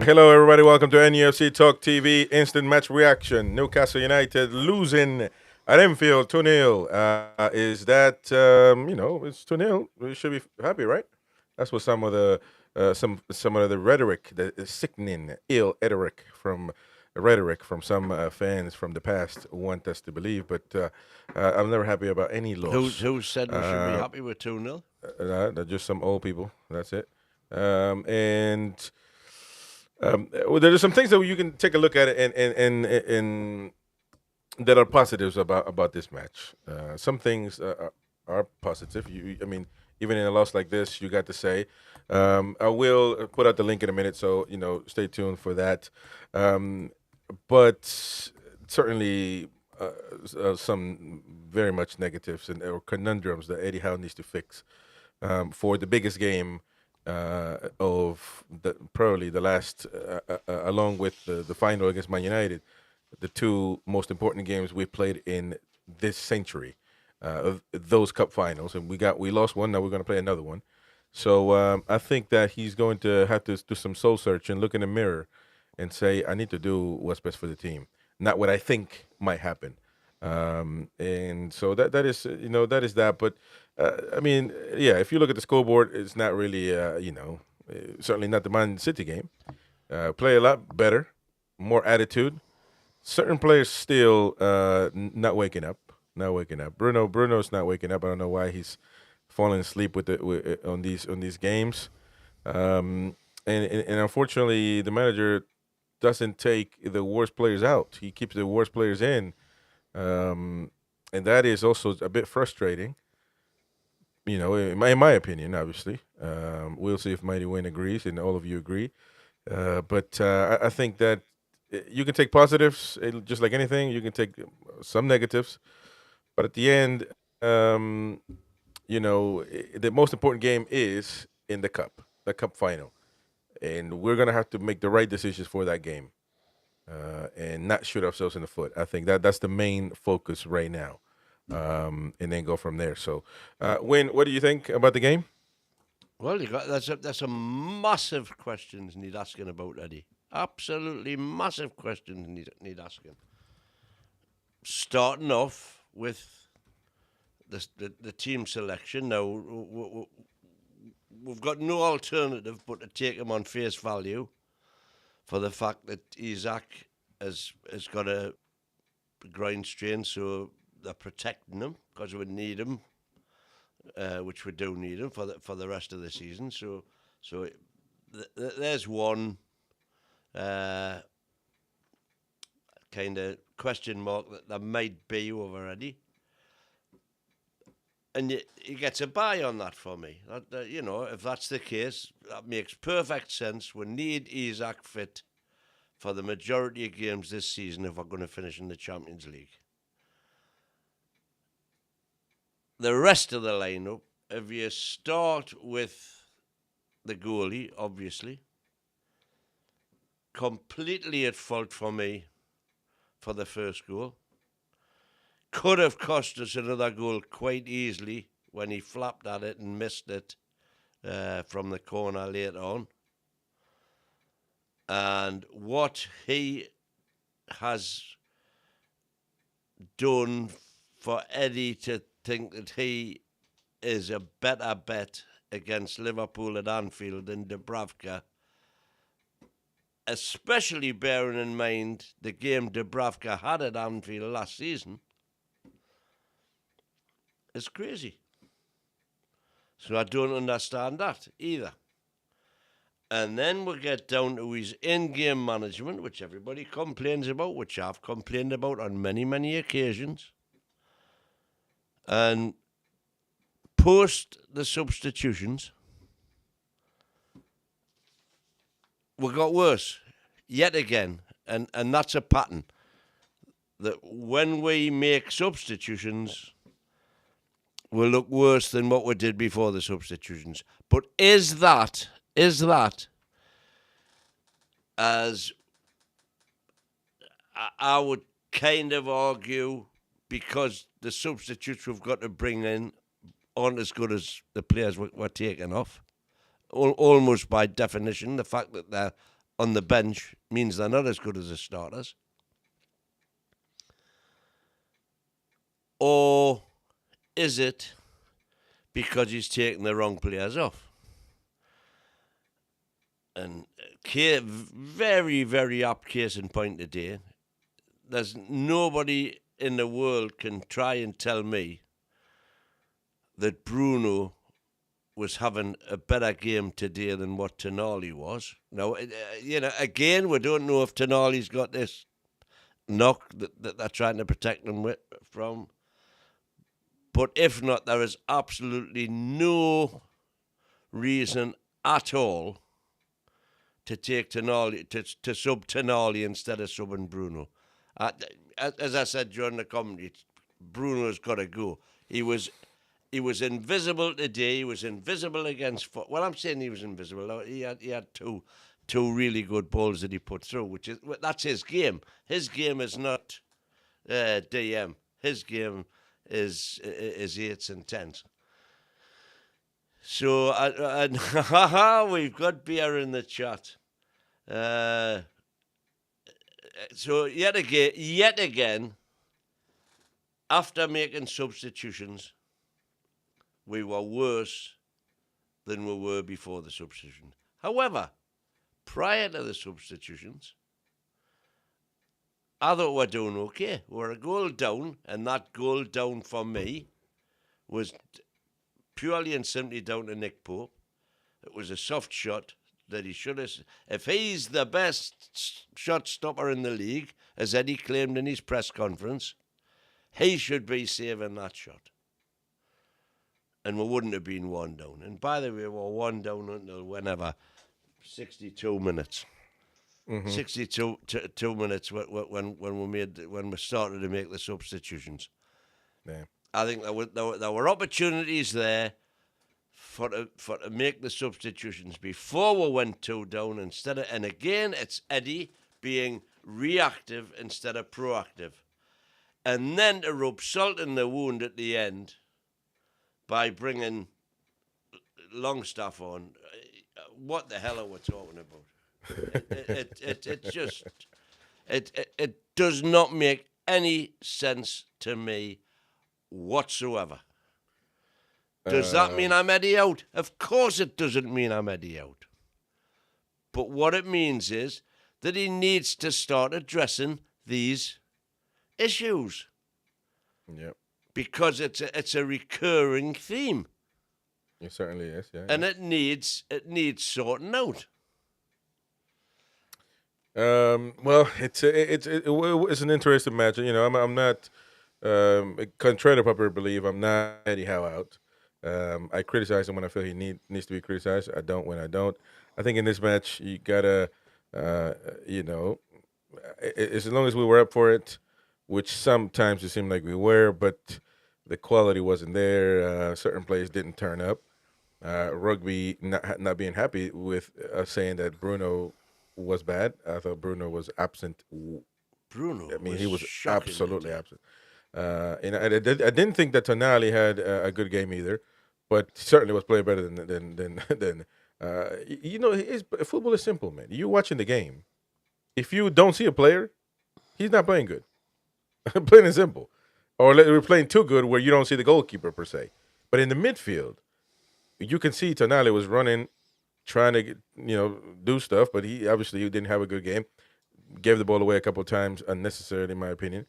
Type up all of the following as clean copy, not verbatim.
Hello, everybody. Welcome to NUFC Talk TV Instant Match Reaction. Newcastle United losing at Enfield 2-0. Is that, it's 2-0. We should be happy, right? That's what some of the some of the rhetoric, the sickening, ill rhetoric from some fans from the past want us to believe. But I'm never happy about any loss. Who said we should be happy with 2-0? They're just some old people. That's it. Well, there are some things that you can take a look at and that are positives about this match. Some things are positive. I mean, even in a loss like this, you got to say. I will put out the link in a minute, so stay tuned for that. But certainly some very much negatives or conundrums that Eddie Howe needs to fix for the biggest game of probably the last, along with the final against Man United, the two most important games we played in this century, of those cup finals, and we lost one. Now we're going to play another one. So I think that he's going to have to do some soul search and look in the mirror and say, I need to do what's best for the team, not what I think might happen. And so that is that. But I mean, yeah, if you look at the scoreboard, it's not really certainly not the Man City game. Play a lot better, more attitude. Certain players still not waking up. Not waking up. Bruno's not waking up. I don't know why he's falling asleep on these games. And unfortunately, the manager doesn't take the worst players out. He keeps the worst players in. And that is also a bit frustrating, in my opinion, obviously. We'll see if Mighty Wayne agrees and all of you agree. But I think that you can take positives, just like anything. You can take some negatives. But at the end, the most important game is in the cup final. And we're going to have to make the right decisions for that game. And not shoot ourselves in the foot. I think that's the main focus right now, and then go from there. So, Win, what do you think about the game? Well, that's a massive questions need asking about Eddie. Absolutely massive questions need asking. Starting off with the team selection. Now we've got no alternative but to take him on face value, for the fact that Isaac has got a groin strain, so they're protecting him because we need him, which we do need him for the rest of the season. So there's one kind of question mark that there might be over Eddie. And he gets a buy on that for me. If that's the case, that makes perfect sense. We need Isaac fit for the majority of games this season if we're going to finish in the Champions League. The rest of the lineup, if you start with the goalie, obviously, completely at fault for me for the first goal. Could have cost us another goal quite easily when he flapped at it and missed it from the corner later on. And what he has done for Eddie to think that he is a better bet against Liverpool at Anfield than Dubravka, especially bearing in mind the game Dubravka had at Anfield last season, it's crazy. So I don't understand that either. And then we get down to his in-game management, which everybody complains about, which I've complained about on many, many occasions. And post the substitutions, we got worse yet again. And that's a pattern. That when we make substitutions, will look worse than what we did before the substitutions. But is that, as I would kind of argue, because the substitutes we've got to bring in aren't as good as the players we're taking off, almost by definition, the fact that they're on the bench means they're not as good as the starters? Or is it because he's taking the wrong players off? And very, very apt case in point today. There's nobody in the world can try and tell me that Bruno was having a better game today than what Tonali was. Now, again, we don't know if Tonali's got this knock that they're trying to protect him from. But if not, there is absolutely no reason at all to take Tonali, to sub Tonali instead of subbing Bruno. As I said during the commentary, Bruno's got to go. He was invisible today. He was invisible against. Well, I'm saying he was invisible. He had two really good balls that he put through, that's his game. His game is not DM. His game is 8s and 10s. So we've got beer in the chat. So yet again, after making substitutions, we were worse than we were before the substitution. However, prior to the substitutions, I thought we were doing okay. We were a goal down, and that goal down for me was purely and simply down to Nick Pope. It was a soft shot that he should have. If he's the best shot stopper in the league, as Eddie claimed in his press conference, he should be saving that shot. And we wouldn't have been 1 down. And by the way, we were 1 down until whenever, 62 minutes. 62 minutes when we started to make the substitutions. Yeah. I think there were opportunities there for to make the substitutions before we went 2 down and again it's Eddie being reactive instead of proactive, and then to rub salt in the wound at the end by bringing Longstaff on. What the hell are we talking about? It does not make any sense to me whatsoever. Does that mean I'm Eddie out? Of course it doesn't mean I'm Eddie out. But what it means is that he needs to start addressing these issues. Yep. Because it's a recurring theme. It certainly is, yeah. And it needs sorting out. Well, it's an interesting match. You know, I'm not contrary to popular belief. I'm not Eddie Howe out. I criticize him when I feel he needs to be criticized. I don't when I don't. I think in this match you gotta, as long as we were up for it, which sometimes it seemed like we were, but the quality wasn't there. Certain players didn't turn up. Rugby not being happy with us saying that Bruno was bad. I thought Bruno was absent. He was absolutely absent. And I didn't think that Tonali had a good game either, but certainly was playing better than football is simple, man. You watching the game. If you don't see a player, he's not playing good. Plain and simple. Or we're playing too good where you don't see the goalkeeper per se. But in the midfield, you can see Tonali was running, trying to do stuff, but he didn't have a good game. Gave the ball away a couple of times unnecessarily, in my opinion.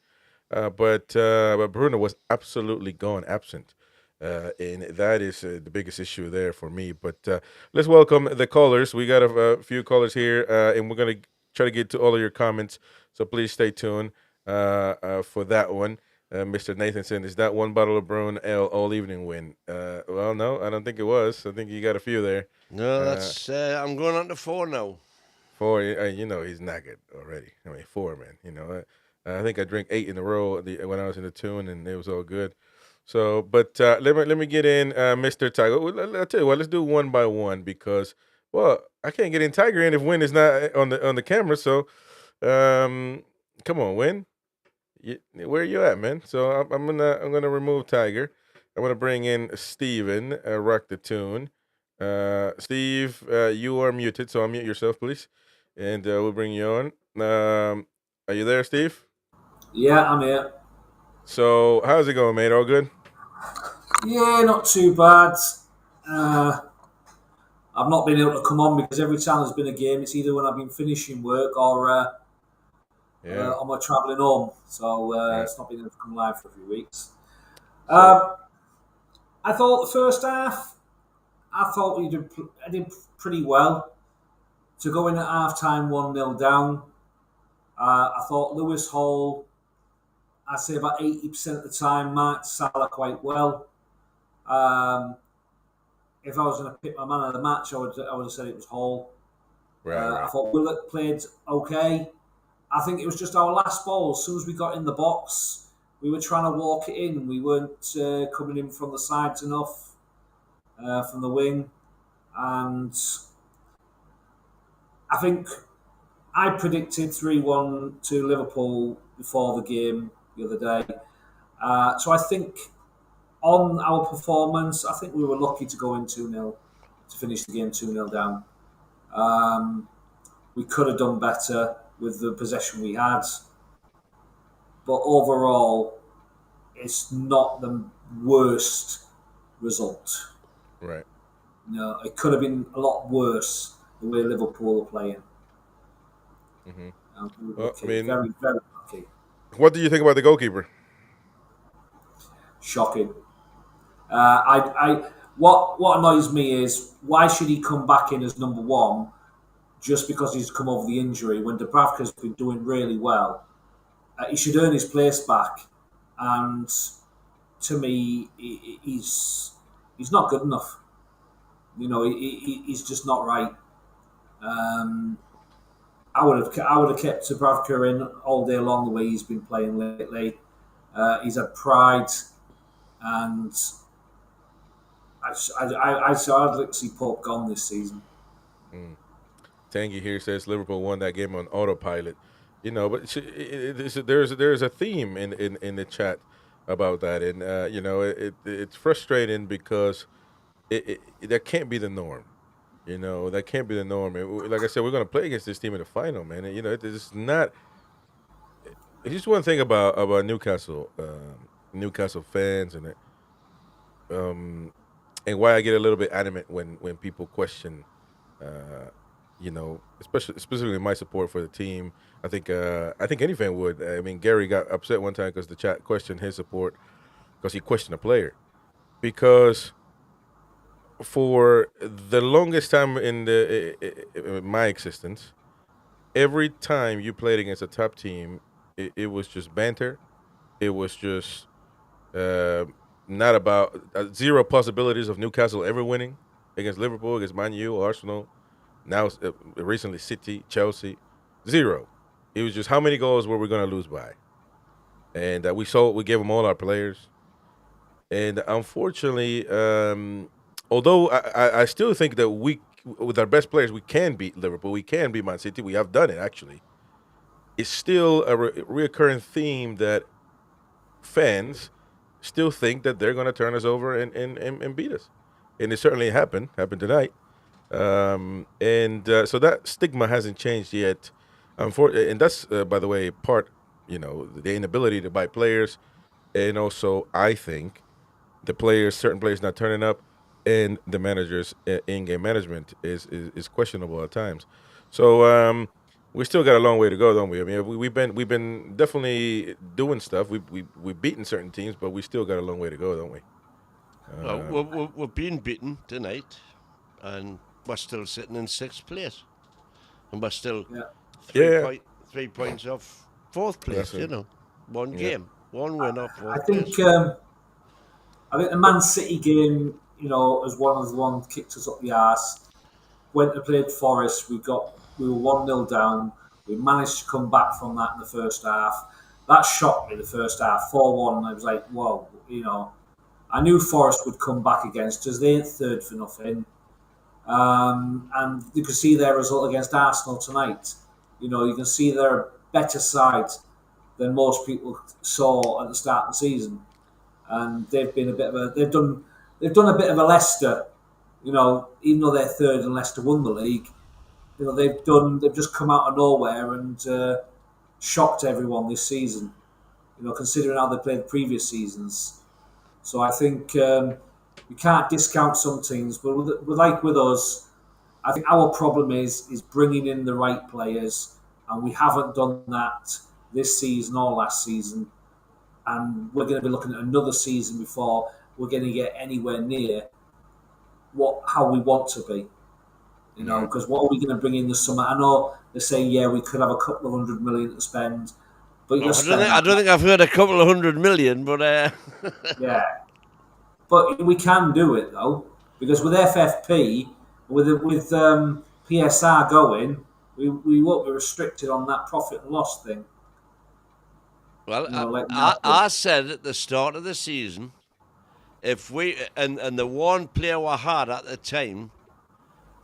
But Bruno was absolutely gone, absent. And that is the biggest issue there for me. But let's welcome the callers. We got a few callers here, and we're going to try to get to all of your comments. So please stay tuned for that one. Mr. Nathanson, is that one bottle of Bruin Ale all evening win? Well, no, I don't think it was. I think you got a few there. No, that's. I'm going on to 4 now. 4, he's knackered already. 4, man. I think I drank 8 in a row when I was in the tune, and it was all good. So, but let me get in Mr. Tiger. I'll tell you what, let's do one by one because, well, I can't get in Tiger in if Win is not on the camera. So, come on, Win. Where are you at, man? So I'm gonna remove Tiger. I'm gonna bring in Steven, rock the tune. Steve, you are muted, so unmute yourself, please. and we'll bring you on. Are you there, Steve? Yeah, I'm here. So, how's it going, mate? All good? Yeah, not too bad. Uh, I've not been able to come on because every time there's been a game, it's either when I've been finishing work or Yeah. on my travelling home. So Right. it's not been able to come live for a few weeks. So, Um, I thought the first half, I did pretty well. To go in at half time 1-0 down, I thought Lewis Hall, I'd say about 80% of the time, marked Salah quite well. Um, if I was going to pick my man of the match, I would have said it was Hall. right, I right. thought Willock played okay. I think it was just our last ball. As soon as we got in the box, we were trying to walk it in. We weren't coming in from the sides enough, from the wing. And I think I predicted 3-1 to Liverpool before the game the other day. So I think on our performance, I think we were lucky to go in 2-0, to finish the game 2-0 down. We could have done better with the possession we had. But overall, it's not the worst result. Right. It could have been a lot worse the way Liverpool are playing. Hmm. We were Well, I lucky, mean, very, very lucky. what do you think about the goalkeeper? Shocking. What annoys me is why should he come back in as number one just because he's come over the injury when Dubravka's been doing really well? He should earn his place back, and to me, he's not good enough. He's just not right. Um, I would have kept Dubravka in all day long the way he's been playing lately. He's had pride, and I'd like to see Pope gone this season. Mm. Tangy here says Liverpool won that game on autopilot. But there's a theme in the chat about that, and it's frustrating because that can't be the norm. That can't be the norm. Like I said, we're going to play against this team in the final, man. And, it's not. It's just one thing about Newcastle, Newcastle fans, um, and why I get a little bit adamant when people question, especially specifically my support for the team. I think any fan would. I mean, Gary got upset one time because the chat questioned his support because he questioned a player because for the longest time in my existence, every time you played against a top team, it was just banter. It was just uh, not about zero possibilities of Newcastle ever winning against Liverpool, against Man U, Arsenal. Now, recently, City, Chelsea, zero. It was just how many goals were we going to lose by, and we gave them all our players. And unfortunately, although I still think that with our best players, we can beat Liverpool, we can beat Man City. We have done it actually. It's still a reoccurring theme that fans still think that they're going to turn us over and beat us, and it certainly happened tonight. And so that stigma hasn't changed yet. And that's by the way part the inability to buy players, and also I think certain players not turning up, and the managers' in-game management is questionable at times. So we still got a long way to go, don't we? I mean, we've been definitely doing stuff. We've beaten certain teams, but we still got a long way to go, don't we? Well, we're being beaten tonight, and we're still sitting in sixth place, and we're still Yeah. Yeah, 3 points off fourth place. that's it. One Yeah, game, one win off I fourth think place. the Man City game, as one of the ones kicked us up the arse. Went to play Forest. We were 1-0 down. We managed to come back from that in the first half. That shocked me. The first half, 4-1. I was like, whoa. I knew Forest would come back against us. They ain't third for nothing. And you can see their result against Arsenal tonight. You can see they're a better side than most people saw at the start of the season, and they've done a bit of a Leicester. Even though they're third and Leicester won the league, they've just come out of nowhere and shocked everyone this season. Considering how they played the previous seasons. So I think we can't discount some teams, but with us, I think our problem is bringing in the right players, and we haven't done that this season or last season. And we're going to be looking at another season before we're going to get anywhere near how we want to be. Because what are we going to bring in the summer? I know they're saying, we could have a couple of 100 million to spend, but I don't think I've heard a couple of 100 million, but yeah, but we can do it though, because with FFP, with PSR going, we won't be restricted on that profit and loss thing. Well, I said at the start of the season, if we and the one player we had at the time,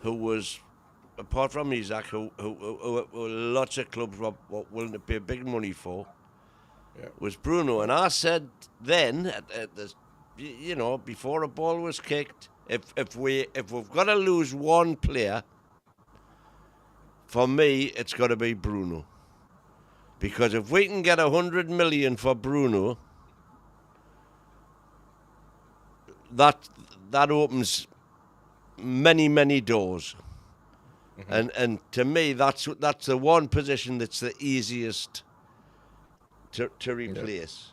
who was, apart from Isaac, who lots of clubs were willing to pay big money for, was Bruno. And I said then, before a ball was kicked, if we've got to lose one player, for me, it's got to be Bruno. Because if we can get 100 million for Bruno, that opens many doors. Mm-hmm. And to me, that's the one position that's the easiest to replace.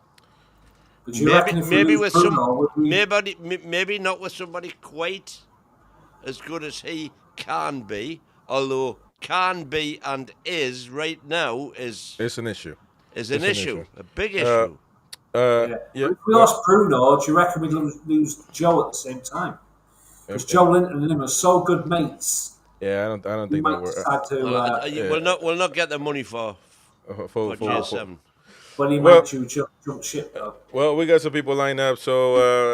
Maybe with maybe not with somebody quite as good as he can be, although can be and is right now is an issue. Is an issue, a big issue. If we lost Bruno, do you reckon we'd lose Joe at the same time? Because Joe Linton and him are so good mates. Yeah, I don't think that we'll not get the money for J7. But he might jump ship though. Well, we got some people lined up. So,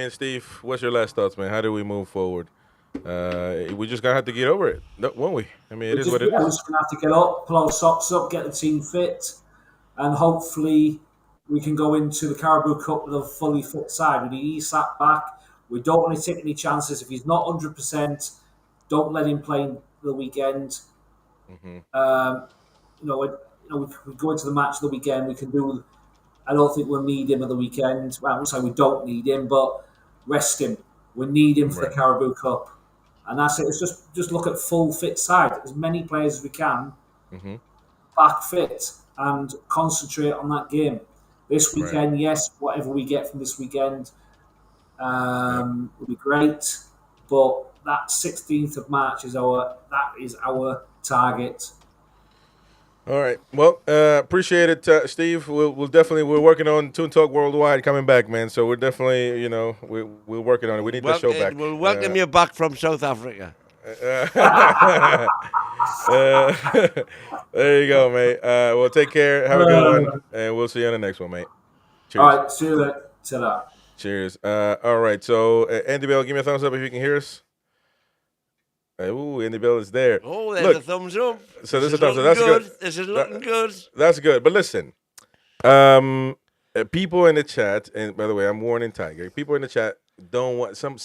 Steve, what's your last thoughts, man? How do we move forward? We just gonna have to get over it, won't we? I mean, it is what it is. We're just gonna have to get up, pull our socks up, get the team fit, and hopefully we can go into the Carabao Cup with a fully fit side. We need Isak back. We don't want to take any chances. If he's not 100%, don't let him play the weekend. Mm-hmm. We go into the match of the weekend. We can do. I don't think we'll need him at the weekend. Well, I won't say we don't need him, but rest him. We need him for the Carabao Cup, and that's it. It's just look at full fit side, as many players as we can, back fit, and concentrate on that game. This weekend, yes, whatever we get from this weekend will be great, but that 16th of March is our target. All right. Well, appreciate it, Steve. We're working on Toon Talk Worldwide coming back, man. So we're definitely, we're working on it. We need the show back. We'll welcome you back from South Africa. There you go, mate. Well, take care. Have a good one, and we'll see you on the next one, mate. Cheers. All right. See you later. Ta-da. Cheers. All right. So, Andy Bell, give me a thumbs up if you can hear us. Ooh, Andy Bell is there. Oh, there's a thumbs up. So there's a thumbs up. That's good. This is looking good. That's good. But listen, people in the chat, and by the way, I'm warning Tiger. People in the chat don't want some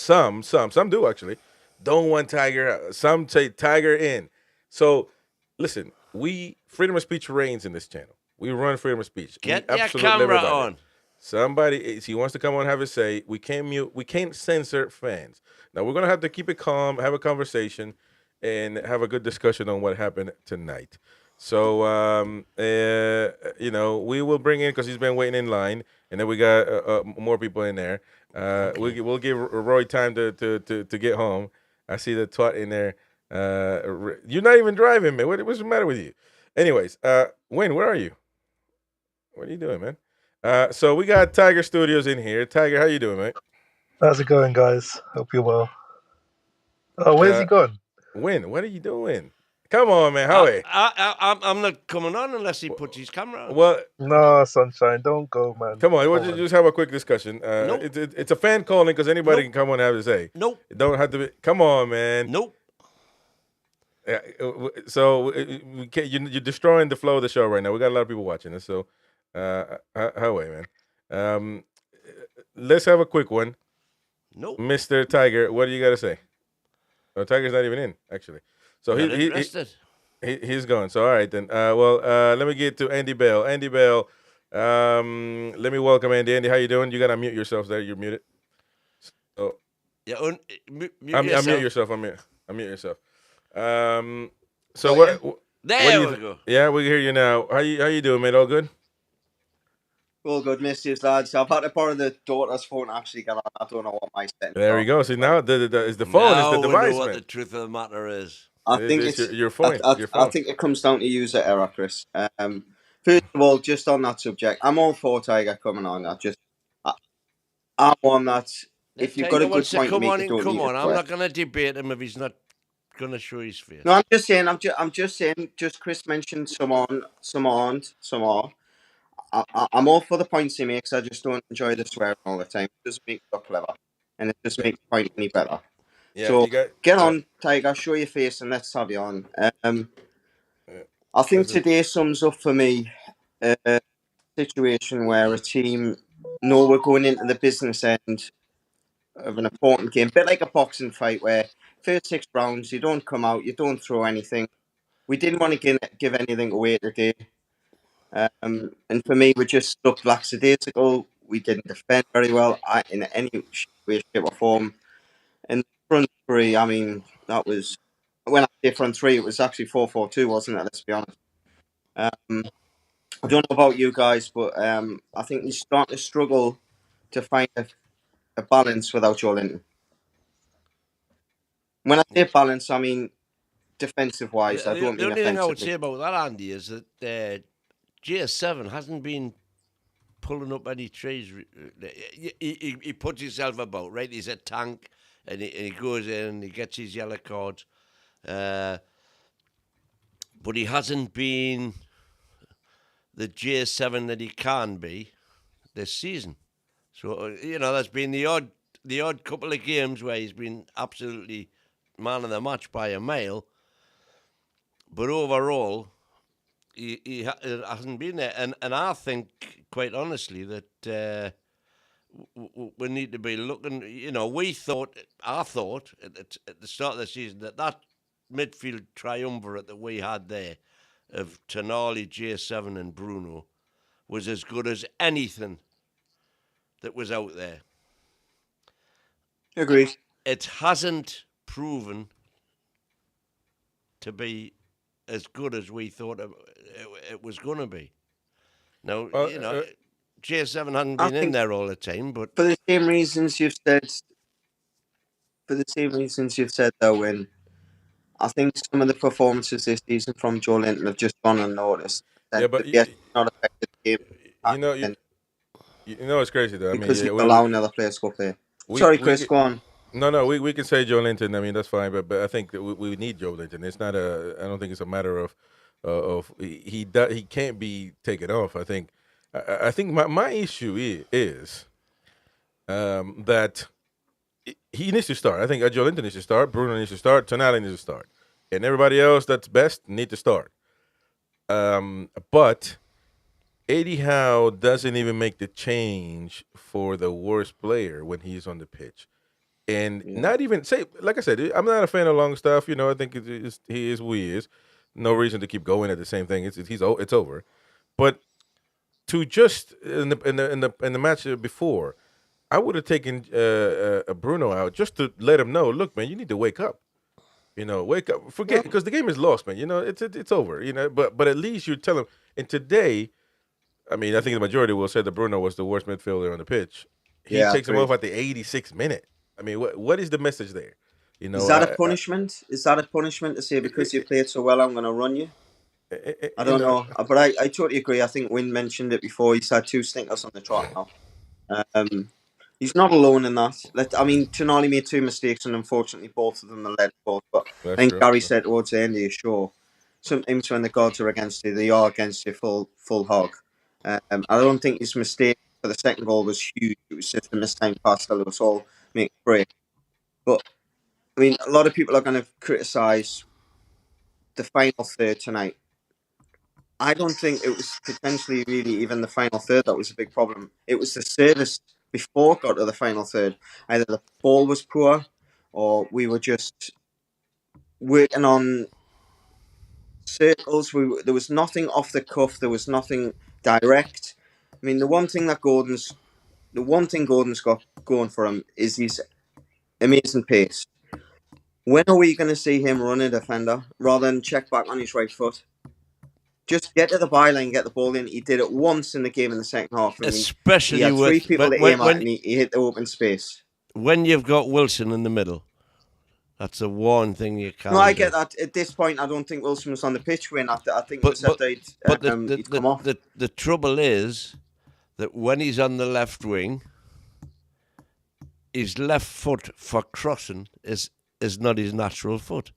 do actually don't want Tiger out. Some say Tiger in. So listen, freedom of speech reigns in this channel. We run freedom of speech. Get your camera on. Somebody, if he wants to come on, have his say. We can't mute. We can't censor fans. Now we're gonna have to keep it calm, have a conversation, and have a good discussion on what happened tonight. So we will bring in, because he's been waiting in line, and then we got more people in there. We'll give Roy time to get home. I see the twat in there. You're not even driving, man. What's the matter with you? Anyways, Wayne, where are you? What are you doing, man? So we got Tiger Studios in here. Tiger, how you doing, mate? How's it going, guys? Hope you're well. Oh, where's he gone? Win, what are you doing? Come on, man. Howie. I'm not coming on unless he puts his camera on. Well, no, Sunshine, don't go, man. Come on, we'll just have a quick discussion. Nope. It's a fan calling because anybody can come on and have to say. Nope. It don't have to be. Come on, man. Nope. So you're destroying the flow of the show right now. We got a lot of people watching this. So, Howie, man. Let's have a quick one. Nope. Mr. Tiger, what do you got to say? Tiger's not even in actually. So Not interested. he's gone. So all right then. Let me get to Andy Bell. Andy Bell. Let me welcome Andy. Andy, how you doing? You gotta mute yourself there. You're muted. So Yeah, mute I'm yourself. mute yourself. I'm mute yourself. So Oh, what? yeah? What There do you? we go. Yeah, we can hear you now. How you doing, mate? All good? All good, missus, lads. I've had to borrow the daughter's phone to actually get on. I don't know what my settings There are. we go. See now it's the phone. It's the Now we know device, what the man. truth of the matter is. I think It's it's. your phone. Your I phone. think it comes down to user error, Chris. First of all, just on that subject, I'm all for Tiger coming on. I'm one that if you've got Tiger a good wants to point to come make, on you and don't come need to on. I'm sweat. not going to debate him if he's not going to show his face. No, I'm just saying. I'm just saying. Just Chris mentioned some on, some aren't, some are. I'm all for the points he makes. I just don't enjoy the swearing all the time. It doesn't make it look clever, and it doesn't make the point any better. Yeah, So you got. get on, Tiger. Show your face, and let's have you on. I think This is- today sums up for me a situation where a team know we're going into the business end of an important game, a bit like a boxing fight where first 6 rounds you don't come out, you don't throw anything. We didn't want to give anything away today. And for me, we just looked lackadaisical. We didn't defend very well in any way, shape, or form. And front three, I mean, that was when I say front three, it was actually 4-4-2, wasn't it? Let's be honest. I don't know about you guys, but I think he's starting to struggle to find a balance without Joe Linton. When I say balance, I mean defensive wise. I don't The mean only thing I would offensively. say about that, Andy, is that GS7 hasn't been pulling up any trees. He puts himself about, right? He's a tank, and he goes in and he gets his yellow cards. But he hasn't been the GS7 that he can be this season. So, there's been the odd couple of games where he's been absolutely man of the match by a mile. But overall, he hasn't been there. And I think, quite honestly, that we need to be looking. I thought at the start of the season that midfield triumvirate that we had there of Tonali, J7, and Bruno was as good as anything that was out there. Agreed. It hasn't proven to be as good as we thought it was going to be. Now, J7 hasn't I been in think there all the time, but for the same reasons you've said. For the same reasons you've said, though, Win, I think some of the performances this season from Joe Linton have just gone unnoticed. yeah, And but yes, it's not affected the game you know you and you know it's crazy though. I mean, because he's yeah, allowing other players to go play. we Sorry, we Chris, get- go on. no, we can say Joe Linton. I mean, that's fine, but I think that we need Joe Linton. It's not a. I don't think it's a matter of he can't be taken off. I think my issue is that he needs to start. I think Joe Linton needs to start. Bruno needs to start. Tonali needs to start, and everybody else that's best need to start. But Eddie Howe doesn't even make the change for the worst player when he's on the pitch. And Yeah. not even say, like I said, I'm not a fan of long stuff. I think he is who he is. No reason to keep going at the same thing. It's over. But to just in the match before, I would have taken Bruno out just to let him know. Look, man, you need to wake up. Wake up. Forget because the game is lost, man. It's over. But at least you tell him. And today, I mean, I think the majority will say that Bruno was the worst midfielder on the pitch. He Yeah, takes him agreed. off at the 86th minute. I mean, what is the message there? Is that a punishment? Is that a punishment to say because you played so well, I'm going to run you? I don't know, but I totally agree. I think Wynn mentioned it before. He's had 2 stinkers on the trot now. He's not alone in that. Tonali made 2 mistakes, and unfortunately, both of them are led goals. But That's I think true. Gary said towards the end of your show, sometimes when the gods are against you, they are against you full hog. I don't think his mistake for the second goal was huge. It was just a mistimed pass that was all make break. But I mean, a lot of people are going to criticise the final third tonight. I don't think it was potentially really even the final third that was a big problem. It was the service before it got to the final third. Either the ball was poor or we were just working on circles. There was nothing off the cuff. There was nothing direct. I mean, the one thing Gordon's got going for him is his amazing pace. When are we going to see him run a defender rather than check back on his right foot? Just get to the byline, get the ball in. He did it once in the game in the second half. I mean, he Especially had three with people to aim at, and he hit the open space. when you've got Wilson in the middle. That's the one thing you can't. No, I get that. At this point, I don't think Wilson was on the pitch when I think it was after he'd come off. The trouble is that when he's on the left wing, his left foot for crossing is not his natural foot.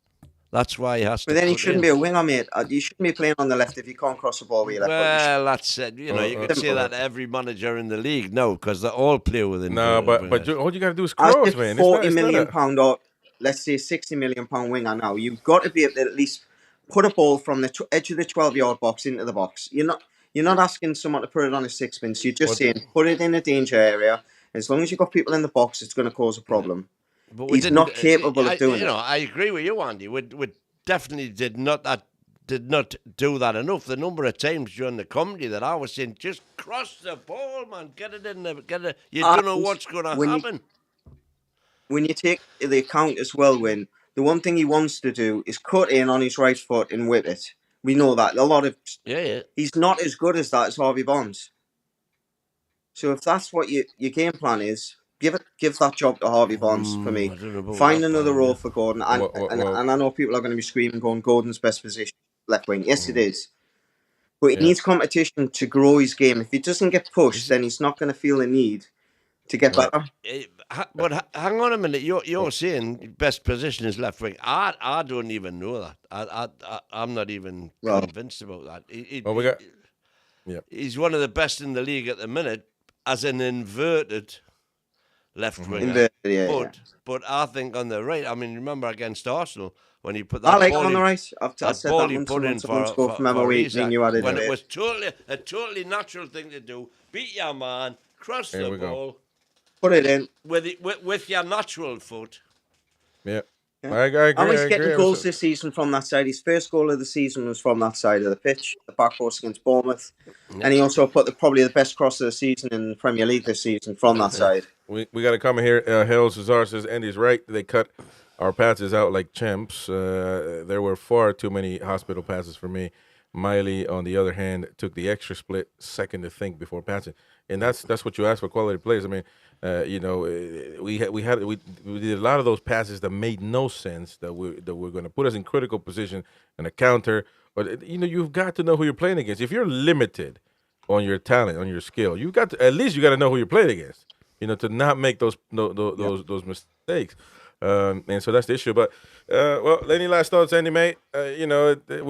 That's why he has to. But then he shouldn't be a winger, mate. You shouldn't be playing on the left if you can't cross the ball with your left foot. Well, that's it. You know, you could say that to every manager in the league now because they all play within. No, but all you got to do is cross, man. £40 million or let's say £60 million winger now. You've got to be able to at least put a ball from the edge of the 12-yard box into the box. You're not asking someone to put it on a sixpence. You're just saying put it in a danger area. As long as you've got people in the box, it's going to cause a problem. But he's not capable of doing it. I agree with you, Andy. We definitely did not do that enough. The number of times during the comedy that I was saying, just cross the ball, man, get it in there, you don't know what's going to happen. When you take the account as well, Win, the one thing he wants to do is cut in on his right foot and whip it. We know that. He's not as good as that as Harvey Barnes. So if that's what your game plan is, give that job to Harvey Barnes for me. Find another role for Gordon. And I know people are going to be screaming, going, Gordon's best position, left wing. Yes, it is. But he needs competition to grow his game. If he doesn't get pushed, then he's not going to feel the need to get better. But hang on a minute. You're saying best position is left wing. I don't even know that. I'm not even convinced about that. He's one of the best in the league at the minute as an inverted left winger. But I think on the right, I mean, remember against Arsenal when he put that I like ball on the right. I've said that he put in for Isaac, when it was a totally natural thing to do. Beat your man, cross the ball, put it in with your natural foot. Yeah. I agree. And he's getting goals this season from that side. His first goal of the season was from that side of the pitch, the back post against Bournemouth. Yeah. And he also put probably the best cross of the season in the Premier League this season from that side. We got to comment here. Harold Cesar says, Andy's right. They cut our passes out like champs. There were far too many hospital passes for me. Miley, on the other hand, took the extra split second to think before passing. And that's what you ask for quality players. I mean, we did a lot of those passes that made no sense that we're going to put us in critical position in a counter. But you've got to know who you're playing against. If you're limited on your talent, on your skill, you got to know who you're playing against. To not make those mistakes. And so that's the issue. But any last thoughts, Andy, mate? We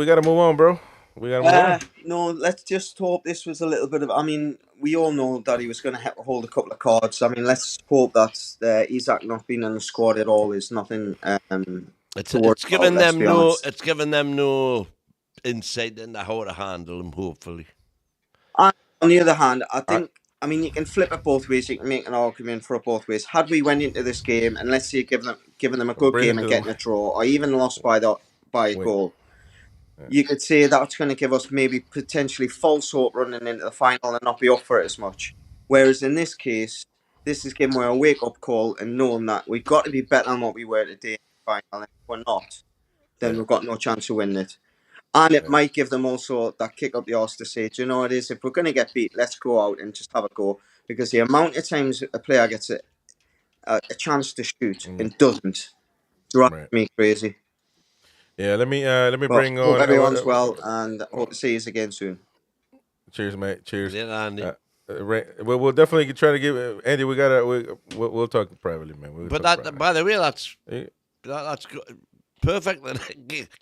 got to move on, bro. We got to move on. No, let's just hope this was a little bit of. I mean, we all know that he was going to hold a couple of cards. I mean, let's hope that Isaac not being in the squad at all is nothing. It's given them no insight into how to handle him. Hopefully. And on the other hand, I think. I mean, you can flip it both ways. You can make an argument for it both ways. Had we went into this game and let's say given them a good game and getting a draw, or even lost by a goal, you could say that's going to give us maybe potentially false hope running into the final and not be up for it as much. Whereas in this case, this is giving a wake-up call and knowing that we've got to be better than what we were today in the final. And if we're not, then we've got no chance of winning it. And it might give them also that kick up the arse to say, do you know what it is? If we're going to get beat, let's go out and just have a go. Because the amount of times a player gets a chance to shoot and doesn't drives me crazy. Yeah, let me bring on. Hope everyone's well and hope to see you again soon. Cheers, mate. Cheers. Yeah, Andy. We'll definitely try to give Andy. We'll talk privately, man. By the way, that's good. Perfect.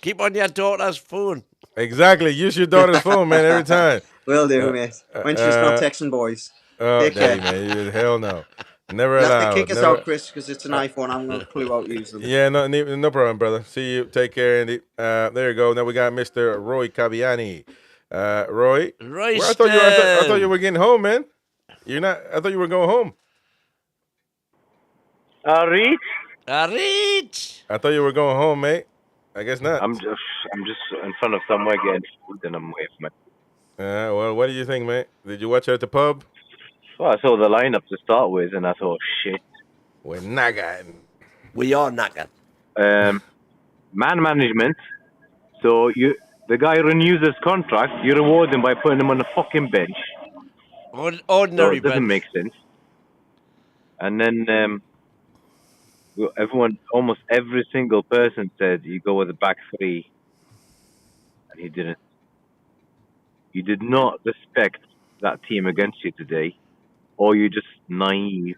Keep on your daughter's phone. Exactly. Use your daughter's phone, man, every time. Will do, mate. When she's not texting boys. Oh, daddy, man. Hell no. Never allowed. You have to kick us out, Chris, because it's an iPhone. I'm going to clue out using them. Yeah, no problem, brother. See you. Take care, Andy. There you go. Now we got Mr. Roy Caviani. Roy? I thought you were getting home, man. You're not. I thought you were going home. Reach. I thought you were going home, mate. I guess not. I'm just in front of somewhere getting food, and I'm waiting for my. Well, what do you think, mate? Did you watch it at the pub? Well, I saw the lineup to start with, and I thought, shit. We're knackered. We are knackered. Man management. So the guy renews his contract. You reward him by putting him on the fucking bench. So Ordinary it doesn't bench. make sense. And then almost every single person said you go with the back three, and he didn't. You did not respect that team against you today, or you're just naive,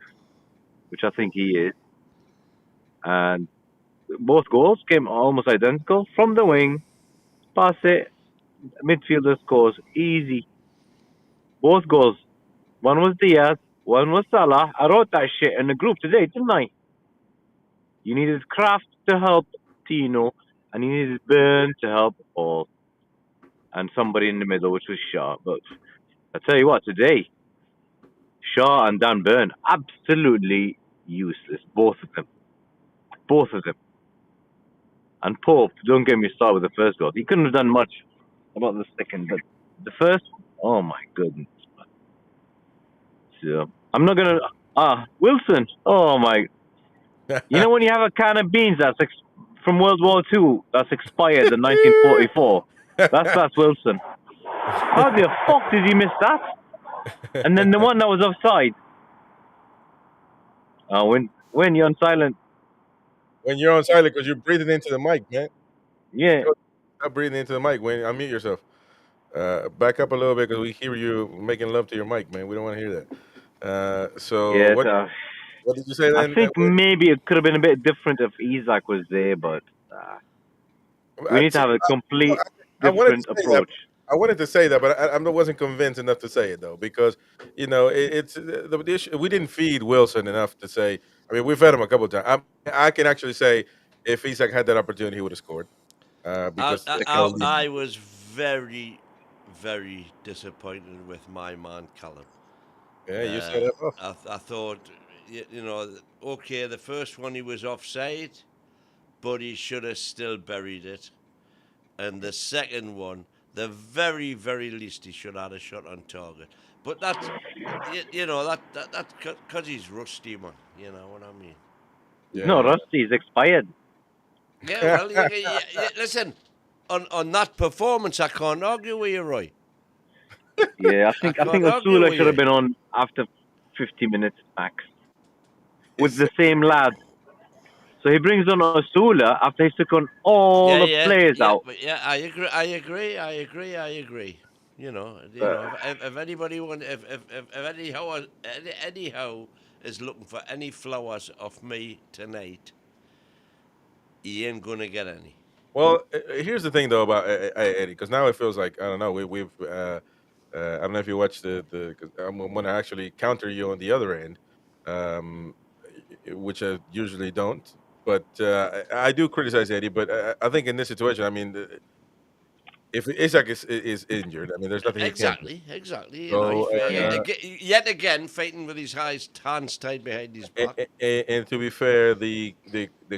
which I think he is. And both goals came almost identical from the wing. Pass it, midfielder scores easy. Both goals. One was Diaz, one was Salah. I wrote that shit in the group today, didn't I? You needed Kraft to help Tino, and you needed Burn to help Paul, and somebody in the middle, which was Shaw. But I tell you what, today, Shaw and Dan Burn, absolutely useless, both of them. And Pope, don't get me started with the first goal. He couldn't have done much about the second, but the first, oh my goodness. So, I'm not gonna. Wilson. Oh my. You know when you have a can of beans that's from World War II that's expired in 1944? That's Wilson. How the fuck did he miss that? And then the one that was offside. When you're on silent. When you're on silent because you're breathing into the mic, man. Yeah. Stop breathing into the mic. When unmute yourself. Back up a little bit because we hear you making love to your mic, man. We don't want to hear that. Yes, what did you say then? I think maybe it could have been a bit different if Isaac was there, but we need to have a complete different approach. I wanted to say that, but I wasn't convinced enough to say it though, because it's the issue. We didn't feed Wilson enough to say. I mean, we fed him a couple of times. I can actually say if Isaac had that opportunity, he would have scored. Because I was very, very disappointed with my man Callum. Yeah, you said it. I thought, okay, the first one he was offside, but he should have still buried it. And the second one, the very, very least, he should have had a shot on target. But that's, that's because he's rusty, man. You know what I mean? Yeah. No, rusty is expired. Yeah, well, listen, on that performance, I can't argue with you, Roy. Yeah, I think Osula should have been on after 50 minutes max with the same lad. So he brings on Osula after he took on all the players out. Yeah, I agree. If anybody anyhow is looking for any flowers off me tonight, he ain't gonna get any. Well, here's the thing though about Eddie, because now it feels like I don't know. We've I don't know if you watched because I'm going to actually counter you on the other end, which I usually don't. But I do criticize Eddie. But I think in this situation, I mean, if Isaac is injured, I mean, there's nothing he can do. Exactly. So, yet again, fighting with his hands tied behind his back. And to be fair, the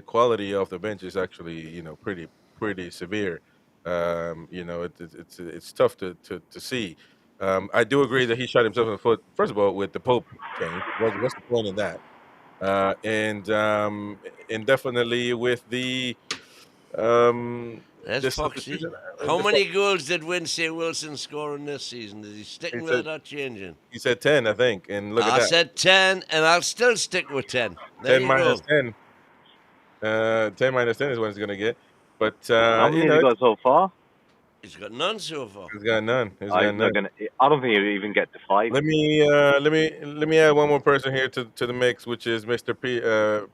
quality of the bench is actually pretty severe. It's tough to see. I do agree that he shot himself in the foot. First of all, with the Pope change, what's the point in that? And definitely with the That's Foxy. How many goals did Wilson score in this season? Is he sticking with it or changing? He said 10, I think. And look at that. I said 10, and I'll still stick with 10. 10 minus 10. 10 minus 10 is what he's going to get. But how many has he got so far? He's got none so far. He's got none. I don't think he'll even get to 5. Let me add one more person here to the mix, which is Mr.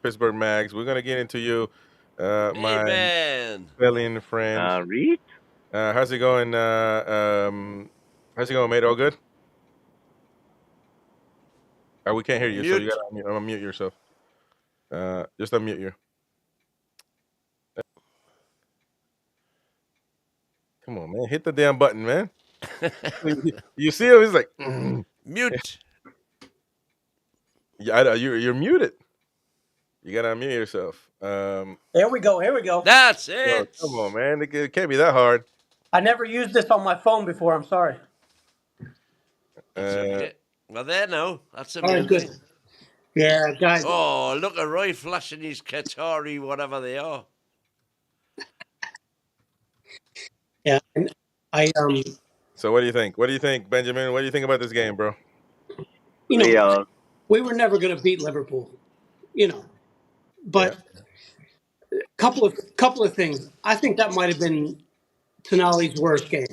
Pittsburgh Mags. We're going to get into you. My Australian friend. Reed? How's it going? How's it going, mate? All good? We can't hear you, so you gotta unmute yourself. Just unmute you. Come on, man. Hit the damn button, man. You see him? He's like, mute. Yeah, you're muted. You gotta unmute yourself. There we go. Here we go. That's Yo, it. come on, man. It can't be that hard. I never used this on my phone before. I'm sorry. It's Uh, okay. Well, there now. That's the All main right, good. thing. Yeah, guys. Oh, look at Roy flashing his Qatari, whatever they are. Yeah, and I so what do you think? What do you think, Benjamin? What do you think about this game, bro? you know, Real. we were never going to beat Liverpool, you know, Yeah. but couple of things. I think that might have been Tonali's worst game.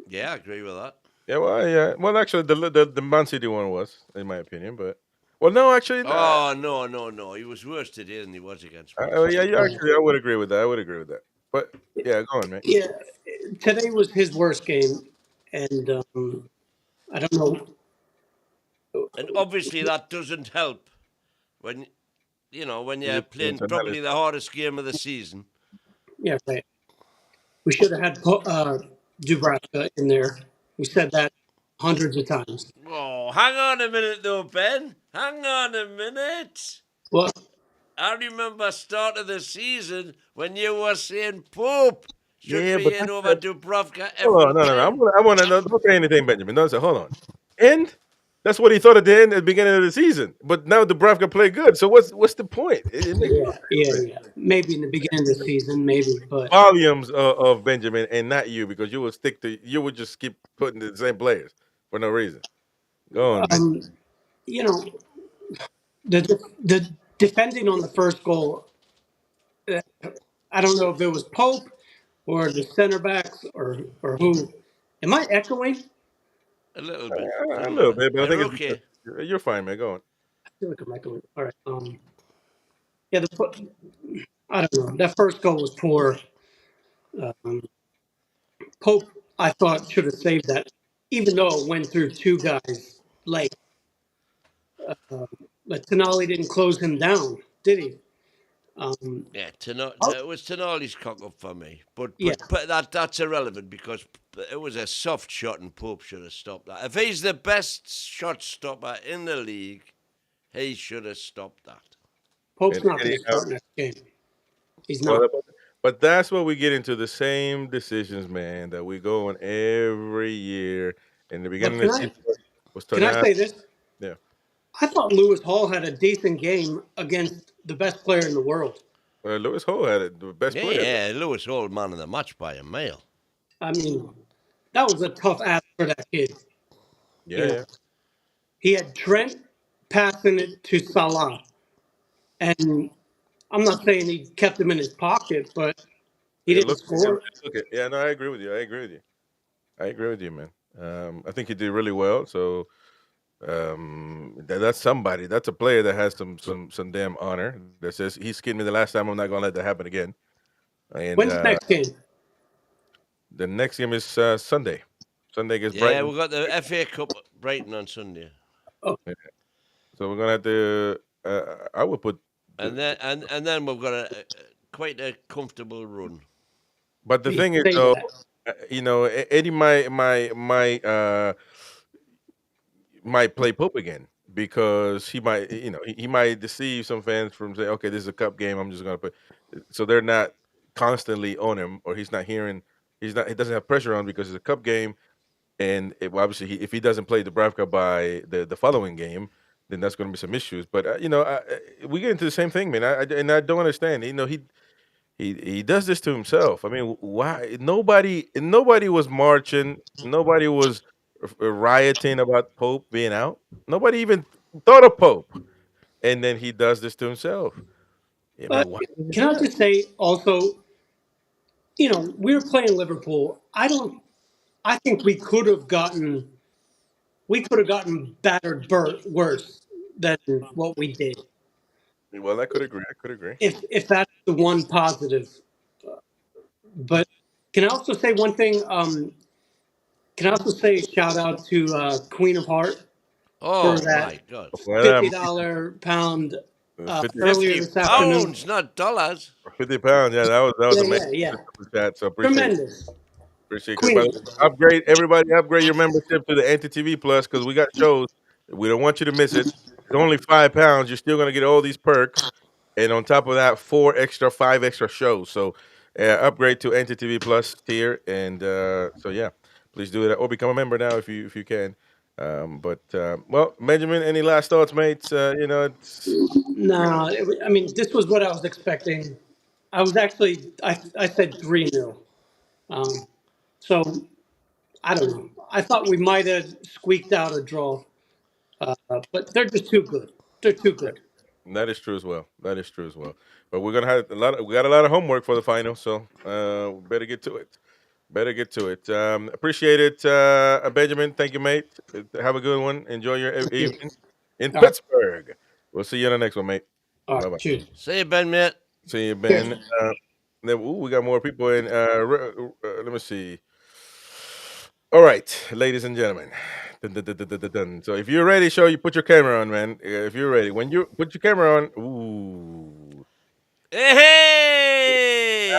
Yeah, I agree with that. Yeah, well, yeah. Well, actually, the Man City one was, in my opinion, but well, no, actually, Oh, no. He was worse today than he was against Man yeah, City. you actually, I would agree with that. I would agree with that. But yeah, go on, man. Yeah, today was his worst game, and I don't know. And obviously that doesn't help when, when you're playing So probably the hardest game of the season. Yeah, right. We should have had Dubravka in there. We said that hundreds of times. Oh, hang on a minute though, Ben. Hang on a minute. Well, I remember start of the season when you were saying Pope should Yeah, be but in that's over Dubravka every hold on, no. game. I want to know. Don't say anything, Benjamin. Don't say. Hold on. And that's what he thought at the end, at the beginning of the season. But now Dubravka play good. So what's the point? It makes no sense. yeah. Maybe in the beginning of the season, maybe, but Volumes of Benjamin and not you, because you would just keep putting the same players for no reason. Go on, Ben. you know, the defending on the first goal. I don't know if it was Pope or the center backs or who. Am I echoing? A little bit. A little bit, but I think You're okay. you're fine, man. Go on. I feel like I'm echoing. All right. Yeah, I don't know. That first goal was poor. Pope, I thought, should have saved that, even though it went through two guys late. But Tonali didn't close him down, did he? Yeah, it was Tonali's cock up for me. But Yeah. that's irrelevant because it was a soft shot and Pope should have stopped that. If he's the best shot stopper in the league, he should have stopped that. Pope's And not going to anyhow- start next game. He's not. Well, but that's where we get into the same decisions, man, that we go on every year. In the beginning of the season was Can I say this? Yeah. I thought Lewis Hall had a decent game against the best player in the world. Well, Lewis Hole had it, the best player. Yeah, Lewis Hall, man of the match by a mile. I mean, that was a tough ask for that kid. Yeah, You know, yeah. he had Trent passing it to Salah. And I'm not saying he kept him in his pocket, but he It didn't looked- score. Yeah, no, I agree with you. I agree with you, man. I think he did really well. So that's somebody. That's a player that has some damn honor. That says he skinned me the last time. I'm not gonna let that happen again. And When's the next game? the next game is Sunday. Sunday against Yeah, Brighton. we've got the FA Cup Brighton on Sunday. So we're gonna have to. I would put. And then we've got quite a comfortable run. But the You thing is, say though, that. Eddie might play Pope again because he might, he might deceive some fans from saying, okay, this is a cup game. I'm just gonna put. So they're not constantly on him, or he's not hearing. He doesn't have pressure on because it's a cup game, and obviously if he doesn't play Dubravka by the following game, then that's going to be some issues. But we get into the same thing, man. I don't understand. He does this to himself. I mean, why? Nobody was marching. Nobody was rioting about Pope being out. Nobody even thought of Pope, and then he does this to himself. I mean, why would he Can do I that? just say also, we were playing Liverpool. I think we could have gotten battered worse than what we did. Well, I could agree. If that's the one positive. But can I also say one thing? Can I also say shout out to Queen of Heart Oh, for that my God. Well, $50 50, earlier this afternoon. £50, not dollars. 50 pounds. Yeah, that was amazing. Yeah. Chat, so appreciate it. Tremendous. Appreciate it. Queen. By the way, upgrade your membership to the NTTV Plus because we got shows. We don't want you to miss it. it's only £5. You're still gonna get all these perks, and on top of that, 5 extra shows. So upgrade to NTTV Plus tier, and so yeah, please do that or become a member now if you can. Well, Benjamin, any last thoughts, mates? It's No, I mean, this was what I was expecting. I was actually, I said 3-0. So I don't know. I thought we might have squeaked out a draw, but they're just too good. They're too good. that is true as well. That is true as well. But we're gonna have we got a lot of homework for the final, so better get to it. Better get to it. Appreciate it, Benjamin. Thank you, mate. Have a good one. Enjoy your Thank you. evening in All right. Pittsburgh. We'll see you in the next one, mate. All Bye right. bye. Cheers. See you, Ben, mate. See you, Ben. We got more people in. Let me see. All right, ladies and gentlemen. Dun, dun, dun, dun, dun, dun, dun. So if you're ready, show you put your camera on, man. If you're ready, when you put your camera on, ooh. Hey!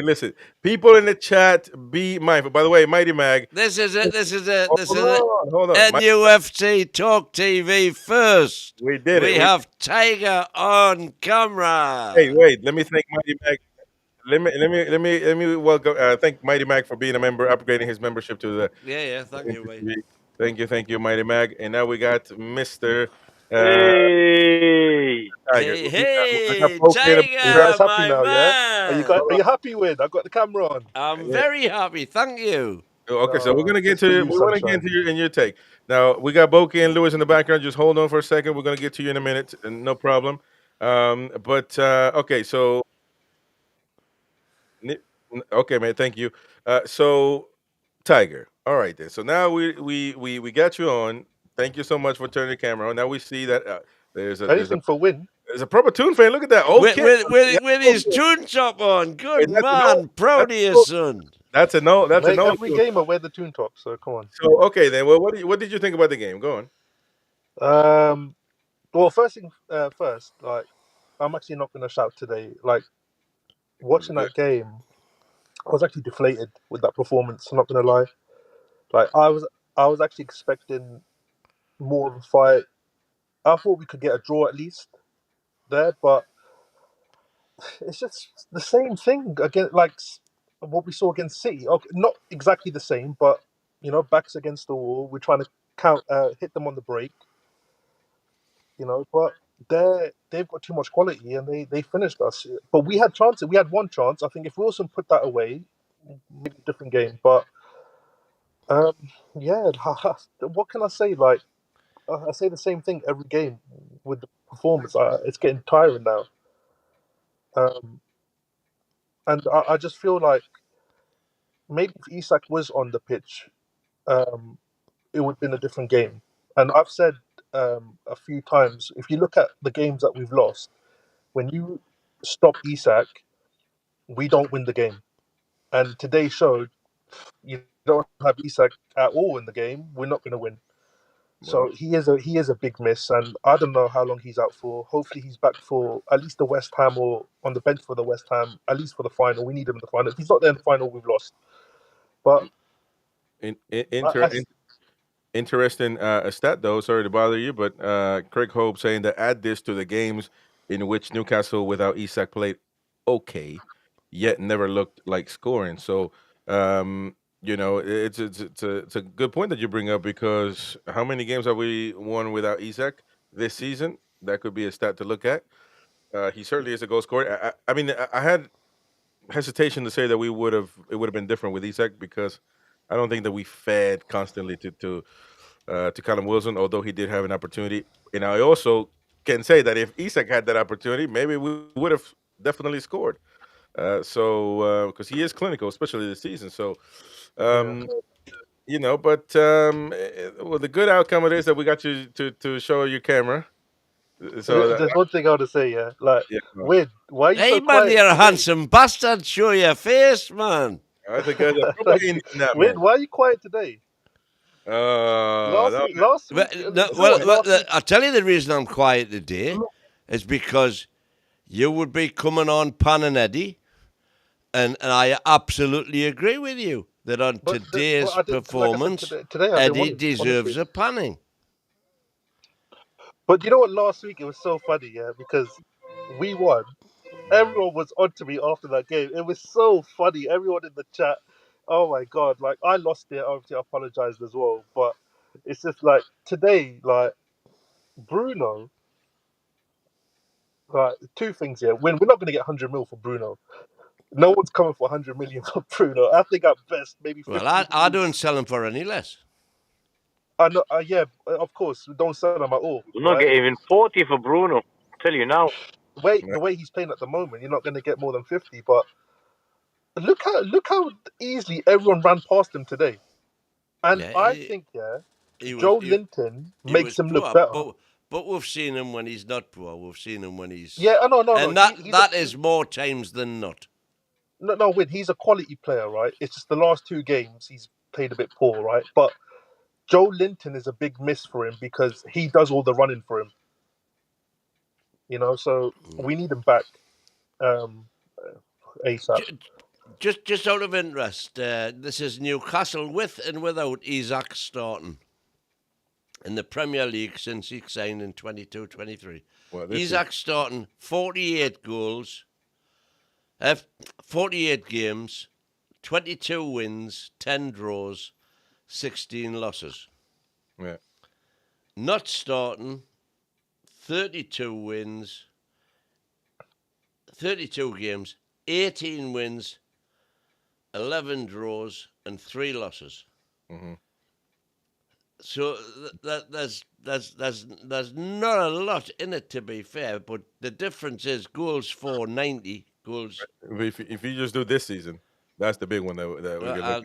Listen, people in the chat, be mindful. By the way, Mighty Mag. This is it. This is it. This is it. Hold on. NUFC Talk TV first. We did it. We have Tiger on camera. Hey, wait. Let me thank Mighty Mag. Let me welcome. Thank Mighty Mag for being a member, upgrading his membership to the. Yeah. Thank you, mate. Thank you, Mighty Mag. And now we got Mister Hey! Tiger. We got Hey, Poke in Are you guys Tiger, happy my now? Yeah. man. Are you happy with? I got the camera on. I'm Yeah. very happy. Thank you. Okay, so we're gonna get Just for to you, we want to get sunshine. into your take. Now we got Boki and Lewis in the background. Just hold on for a second. We're gonna get to you in a minute, and no problem. Okay, so okay, man, thank you. So Tiger, all right then. So now we got you on. Thank you so much for turning the camera on. Now we see that Anything for win. there's a proper tune fan. Look at that. With, Okay, with, with, with his tune top on. Good that's a no. man. Proud of you, son. That's a no. That's a Mate, no. every game I wear the tune top, so come on. So okay then. Well, what did you think about the game? Go on. Well, first thing first, like I'm actually not gonna shout today. Like watching that game, I was actually deflated with that performance. I'm not gonna lie. Like I was actually expecting more of a fight. I thought we could get a draw at least there, but it's just the same thing again. Like what we saw against City. Okay, not exactly the same, but backs against the wall. We're trying to hit them on the break. But they've got too much quality and they finished us. But we had chances. We had one chance. I think if Wilson put that away, maybe a different game. But yeah, what can I say? Like I say the same thing every game with the performance. It's getting tiring now. And I just feel like maybe if Isak was on the pitch, it would have been a different game. And I've said a few times, if you look at the games that we've lost, when you stop Isak, we don't win the game. And today showed you don't have Isak at all in the game, we're not going to win. So he is a big miss, and I don't know how long he's out for. Hopefully he's back for at least the West Ham or on the bench for the West Ham, at least for the final. We need him in the final. If he's not there in the final, we've lost. But Interesting stat though. Sorry to bother you, but Craig Hope saying that add this to the games in which Newcastle without Isak played okay, yet never looked like scoring. So it's a good point that you bring up because how many games have we won without Isak this season? That could be a stat to look at. He certainly is a goal scorer. I mean, I had hesitation to say that it would have been different with Isak because I don't think that we fed constantly to Callum Wilson, although he did have an opportunity. And I also can say that if Isak had that opportunity, maybe we would have definitely scored. Because he is clinical, especially this season. So, well, the good outcome of this that we got you to show your camera. So there's one thing I want to say, yeah. Like, Wid, why are you Hey, so man, quiet you're a today? handsome bastard. Show your face, man. I think probably Wid, why are you quiet today? Last Last week. I'll tell you the reason I'm quiet today is because you would be coming on Pan and Eddie, and I absolutely agree with you that on today's performance, today Eddie deserves a panning. But you know what? Last week it was so funny, yeah, because we won. Everyone was on to me after that game. It was so funny. Everyone in the chat. Oh my god! Like I lost it. Obviously, I apologized as well. But it's just like today, like Bruno. Like two things here. We're not going to get 100 mil for Bruno. No one's coming for 100 million for Bruno. I think at best maybe 50 Well, I million. don't sell him for any less. I know. Yeah, of course. Don't sell him at all, We're not right? getting even 40 for Bruno. Tell you now. The way he's playing at the moment, you're not going to get more than 50. But look how easily everyone ran past him today. And Yeah, I think he was Joe Linton he was makes him look poor, better. but we've seen him when he's not poor. We've seen him when he's Yeah, no, and that is more times than not. no, Win. He's a quality player, right? It's just the last two games he's played a bit poor, right? But Joe Linton is a big miss for him because he does all the running for him. You know, so we need him back ASAP. Just out of interest, this is Newcastle with and without Isak starting in the Premier League since he signed in 22-23. Well, Isak starting 48 goals, 48 games, 22 wins, 10 draws, 16 losses. Yeah. Not starting 32 wins, 32 games, 18 wins, 11 draws, and 3 losses. Mm-hmm. So there's not a lot in it, to be fair, but the difference is goals for 90 goals. If you just do this season, that's the big one that we're looking at.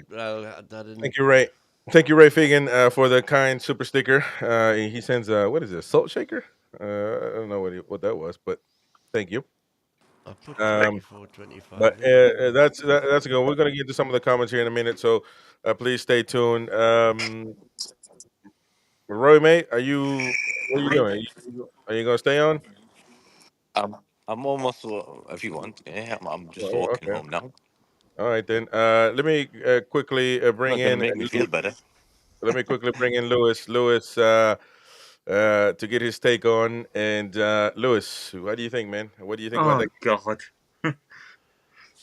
That didn't. Thank you, Ray. Thank you, Ray Fagan, for the kind super sticker. He sends what is it, salt shaker? I don't know what that was, but thank you. I put 24, 25. But that's good. We're gonna get to some of the comments here in a minute, so please stay tuned. Roy, mate, what are you doing? Are you gonna stay on? I'm almost, if you want. Yeah, I'm just Oh, walking okay. home now. All right then. Let me quickly bring Not gonna in. make me feel better. Let me quickly bring in Lewis. Lewis, to get his take on. And Lewis, what do you think, man? What do you think about Oh that?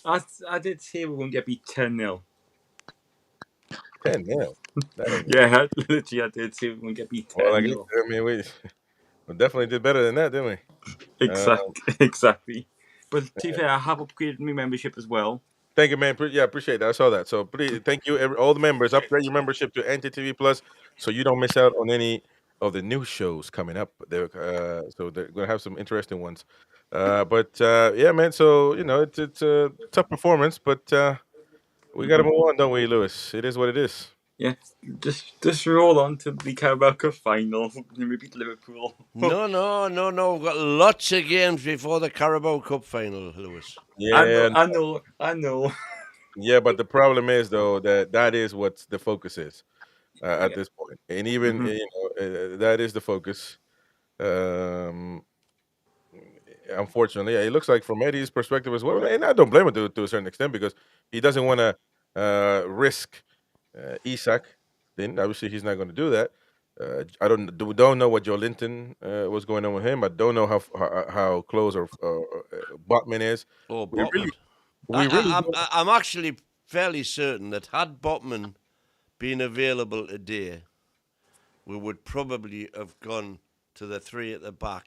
God! I did say we won't get beat 10-0. 10-0. That ain't Yeah, literally, I did say we won't get beat well. 10-0. I mean, we definitely did better than that, didn't we? Exactly. But to be fair, I have upgraded my membership as well. Thank you, man. Yeah, appreciate that. I saw that. So please, thank you, all the members. Upgrade your membership to NTTV Plus, so you don't miss out on any of the new shows coming up. So they're gonna have some interesting ones. Yeah, man. So it's a tough performance, but we got to move on, don't we, Lewis? It is what it is. Yeah, just roll on to the Carabao Cup final. We beat Liverpool. No. We've got lots of games before the Carabao Cup final, Lewis. Yeah, I know. yeah, but the problem is though that is what the focus is at this point, and even that is the focus. Um, Unfortunately, it looks like from Eddie's perspective as well, and I don't blame him to a certain extent because he doesn't want to risk Isak. Then obviously he's not going to do that. I don't know what Joe Linton was going on with him. I don't know how close or Botman is. Oh, We Botman. really I'm actually fairly certain that had Botman been available today, we would probably have gone to the 3 at the back.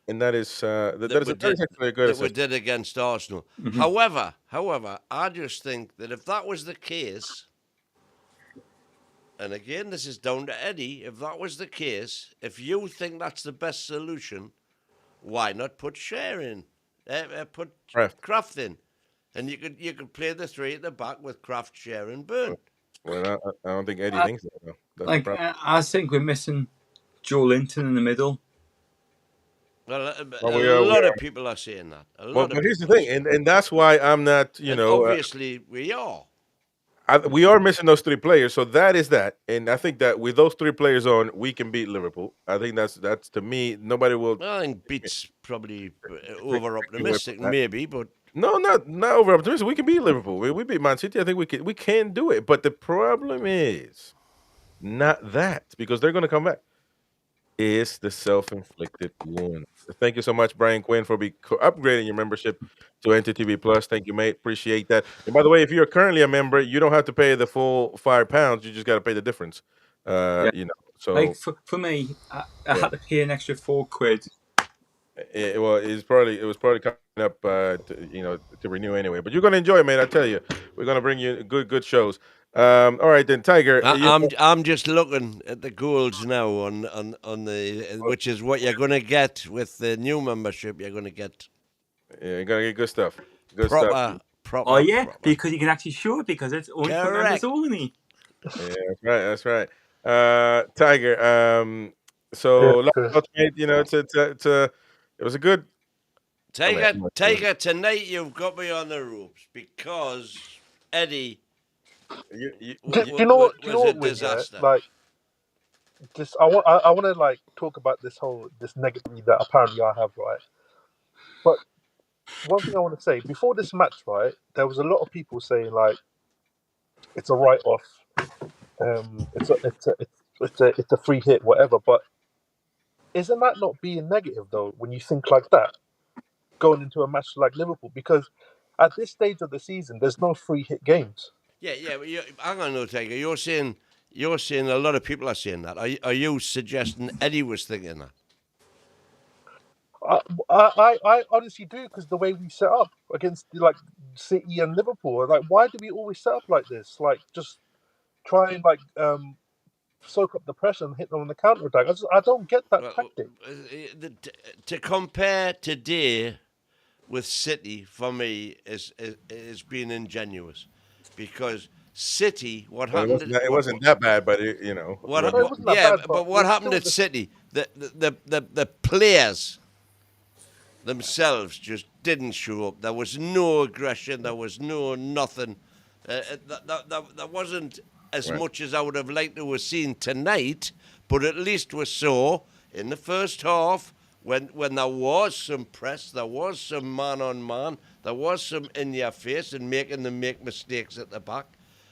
And that is actually a good that we assessment. did against Arsenal. Mm-hmm. However, I just think that if that was the case, and again, this is down to Eddie, if that was the case, if you think that's the best solution, why not put Cher in? Put Kraft in, and you could play the 3 at the back with Kraft, Cher, and Burn. Well, I don't think Eddie thinks that. Though. That's the problem. I think we're missing Joe Linton in the middle. Well, a lot of people are saying that. But here's the thing, and that's why I'm not, obviously, we are. We are missing those 3 players, so that is that. And I think that with those 3 players on, we can beat Liverpool. I think that's to me, nobody will. I think beats probably over optimistic, maybe, but no, not over optimistic. We can beat Liverpool. We beat Man City. I think we can do it. But the problem is not that because they're going to come back. is the self-inflicted wound. Thank you so much, Brian Quinn, for upgrading your membership to NTTV Plus. Thank you, mate. Appreciate that. And by the way, if you're currently a member, you don't have to pay the full £5. You just got to pay the difference. Yeah. So for me, I yeah. had to pay an extra £4. Well, it was probably coming up, to renew anyway. But you're gonna enjoy it, mate. I tell you, we're gonna bring you good shows. All right, then, Tiger. I'm just looking at the goals now on the which is what you're going to get with the new membership. You're going to get you're gonna get good stuff. Good stuff. proper. Oh yeah, proper. because you can actually show it because it's only for members Correct. only. Yeah, that's right. Tiger. So last good. thoughts, mate, it was a good. Tiger, tonight you've got me on the ropes because Eddie Do you know what? Do you know was a what, Win, yeah? disaster. Like, just I want to like talk about this negativity that apparently I have, right? But one thing I want to say before this match, right? There was a lot of people saying like it's a write-off, it's a free hit, whatever. But isn't that not being negative though? When you think like that, going into a match like Liverpool, because at this stage of the season, there's no free hit games. Yeah. But hang on, no, Tiger. You're saying a lot of people are saying that. Are you suggesting Eddie was thinking that? I honestly do, because the way we set up against like City and Liverpool, like why do we always set up like this? Like just try and like soak up the pressure and hit them on the counter attack. I don't get that tactic. To compare today with City for me is being ingenuous, because City, what happened? It wasn't that bad, but it wasn't that bad, but what it's happened still at City? The players themselves just didn't show up. There was no aggression. There was no nothing. That wasn't as much as I would have liked to have seen tonight. But at least we saw in the first half when there was some press, there was some man on man, there was some in your face and making them make mistakes at the back,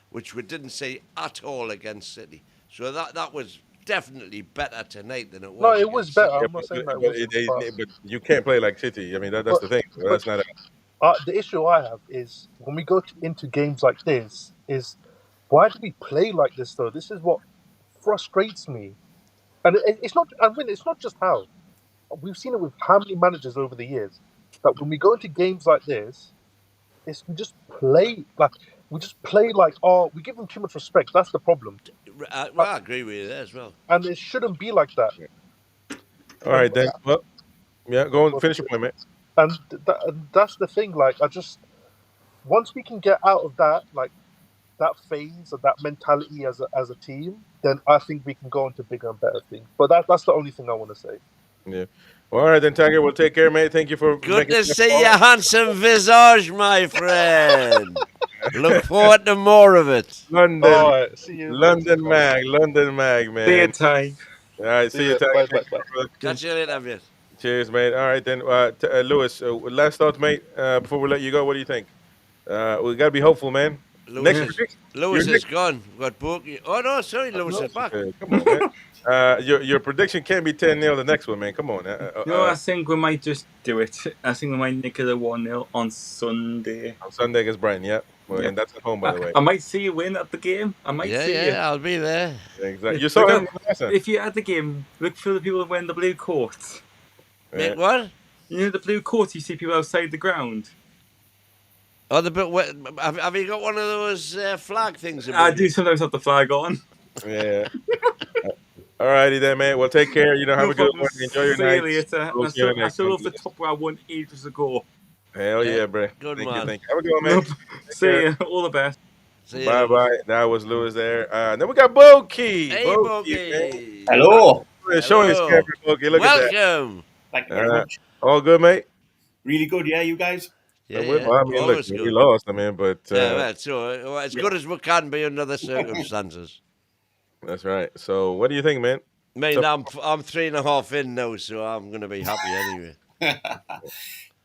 which we didn't see at all against City. So that was definitely better tonight than it was. No, it was better. Yeah, I'm not saying that it wasn't. but you can't play like City. I mean, that's the thing. That's not. The issue I have is when we go into games like this, is why do we play like this though? This is what frustrates me, and it's not. I mean, it's not just how we've seen it with how many managers over the years that when we go into games like this, we just play like we give them too much respect. That's the problem. I agree with you there as well. And it shouldn't be like that. All right, then. Well, yeah, go and finish your point, mate. And that's the thing. Like, once we can get out of that, like that phase of that mentality as a team, then I think we can go into bigger and better things. But that's the only thing I want to say. Yeah. Well, all right, then, Tiger. We'll take care, mate. Thank you for good to see your handsome visage, my friend. Look forward to more of it. London, all right, see you. London Mag, man. See you, Ty. All right, see you, Tiger. Bye. Catch you later, mate. Cheers, mate. All right, then, Lewis. Last thoughts, mate. Before we let you go, what do you think? We gotta be hopeful, man. Lewis is gone. We've got Bookie. Oh no, sorry, Lewis is back. Come on, man. Your prediction can't be 10-0 the next one, man. Come on. I think we might just do it. I think we might nick it a 1-0 on Sunday. On Sunday against Brighton, yeah. Well, and that's at home, by the way. I might see you win at the game. I might see you. Yeah, I'll be there. Exactly. You saw him. If you're at the game, look for the people wearing the blue coats. Mate, what? You know the blue coats you see people outside the ground? Oh, have you got one of those flag things? I do sometimes have the flag on. Yeah. All righty then, mate. Well, take care. Have a good one. Enjoy your night. See you later. I still love the top where I won ages ago. Hell yeah, bro. Good Thank man. you. Have a good one, man. See you. All the best. Bye. That was Lewis there. Then we got Boki. Hey, Boki. Hello. Showing his camera, Boki. Look at that. Welcome. Thank you very much. All good, mate? Really good, yeah, you guys? Yeah. Well, I mean, look, we lost, but... so as good as we can be under the circumstances. That's right. So, what do you think, man? Mate, I'm 3.5 in now, so I'm going to be happy anyway.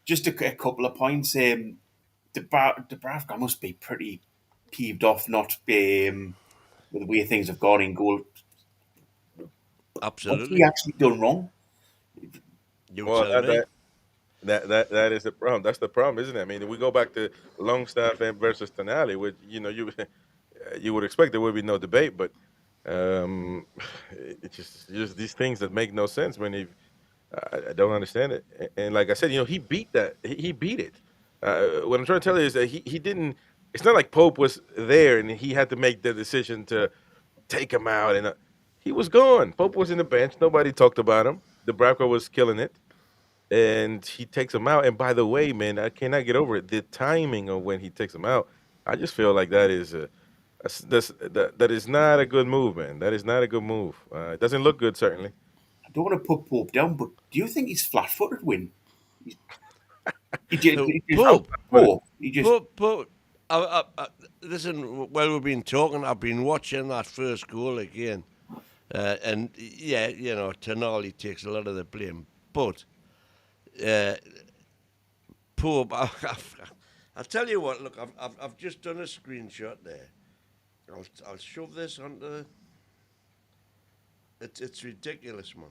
Just a couple of points. Dubravka must be pretty peeved off not with the way things have gone in goal. What's he Absolutely. actually done wrong? You Well, tell me. that is the problem. That's the problem, isn't it? I mean, we go back to Longstaff and versus Tonali, which you would expect there would be no debate, but um, it's just these things that make no sense when he. I don't understand it. And like I said, he beat that. He beat it. What I'm trying to tell you is that he didn't. It's not like Pope was there and he had to make the decision to take him out, and he was gone. Pope was in the bench. Nobody talked about him. Dubravka was killing it, and he takes him out. And by the way, man, I cannot get over it. The timing of when he takes him out, I just feel like that is that is not a good move, man. That is not a good move. It doesn't look good, certainly. I don't want to put Pope down, but do you think he's flat-footed? Win? He just, Who? he just Pope. Pope. He just But listen, while we've been talking, I've been watching that first goal again. And yeah, Tonali takes a lot of the blame. But Pope, I'll tell you what, look, I've just done a screenshot there. I'll shove this onto the. It's ridiculous, man.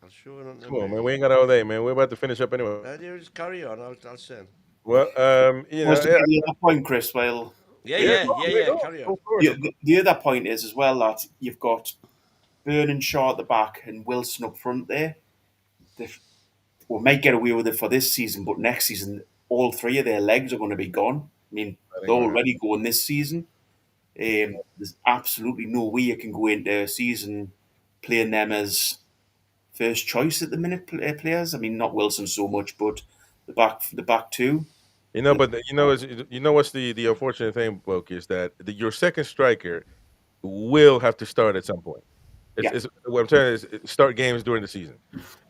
I'll show it on the. Come on, man. We ain't got all day, man. We're about to finish up anyway. You just carry on. I'll send. Well, wants to yeah, get the other point, Chris. Well, Yeah. Carry on. of course. the other point is as well that you've got Burn and Shaw at the back and Wilson up front there. We might get away with it for this season, but next season, all three of their legs are going to be gone. I mean, they're already going this season. There's absolutely no way you can go into a season playing them as first choice at the minute players. I mean, not Wilson so much, but the back two. But what's the unfortunate thing, Woke, is that your second striker will have to start at some point. Yeah. It's what I'm saying is start games during the season,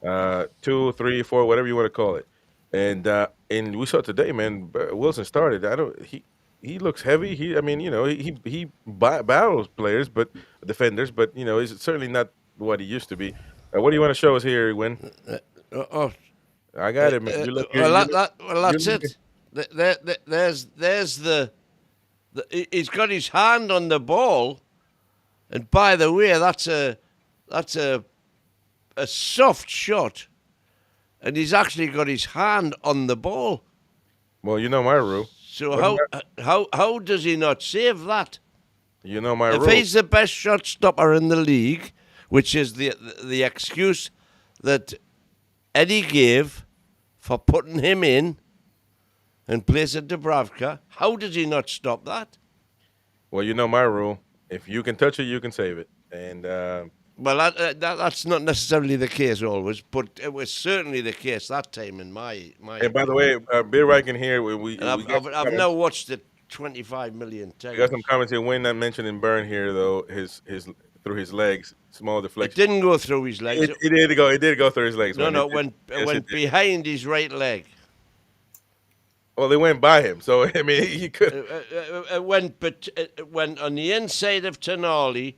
2, 3, 4, whatever you want to call it. And we saw today, man. Wilson started. He looks heavy. He battles players, but defenders, but he's certainly not what he used to be. What do you want to show us here, Win? I got it, man. That's it. There's the. He's got his hand on the ball, and by the way, that's a soft shot, and he's actually got his hand on the ball. Well, you know my rule. So how does he not save that? You know my If rule. he's the best shot stopper in the league, which is the excuse that Eddie gave for putting him in and placing Dubravka, how does he not stop that? Well, you know my rule. If you can touch it, you can save it. And well, that's not necessarily the case always, but it was certainly the case that time in my. And by the way, Bill Riken here. I've now watched it 25 million times. We got some comments here. Wayne not mentioning Burn here though. His through his legs, small deflection. It didn't go through his legs. It did go. It did go through his legs. No, it went behind his right leg. Well, they went by him, so I mean, he could. It went on the inside of Tonali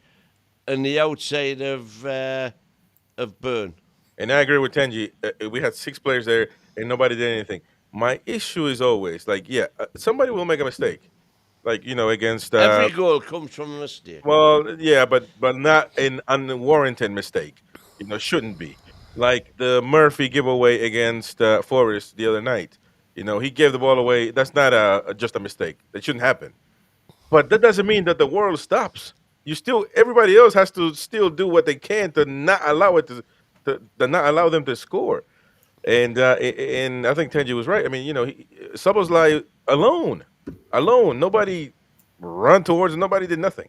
and the outside of Burn. And I agree with Tenji. We had 6 players there, and nobody did anything. My issue is always somebody will make a mistake, against. Every goal comes from a mistake. Well, yeah, but not an unwarranted mistake. Shouldn't be. Like the Murphy giveaway against Forest the other night. He gave the ball away. That's not just a mistake. That shouldn't happen. But that doesn't mean that the world stops. Everybody else has to still do what they can to not allow it to not allow them to score. And I think Tenji was right. I mean, Szoboszlai alone. Nobody run towards him. Nobody did nothing.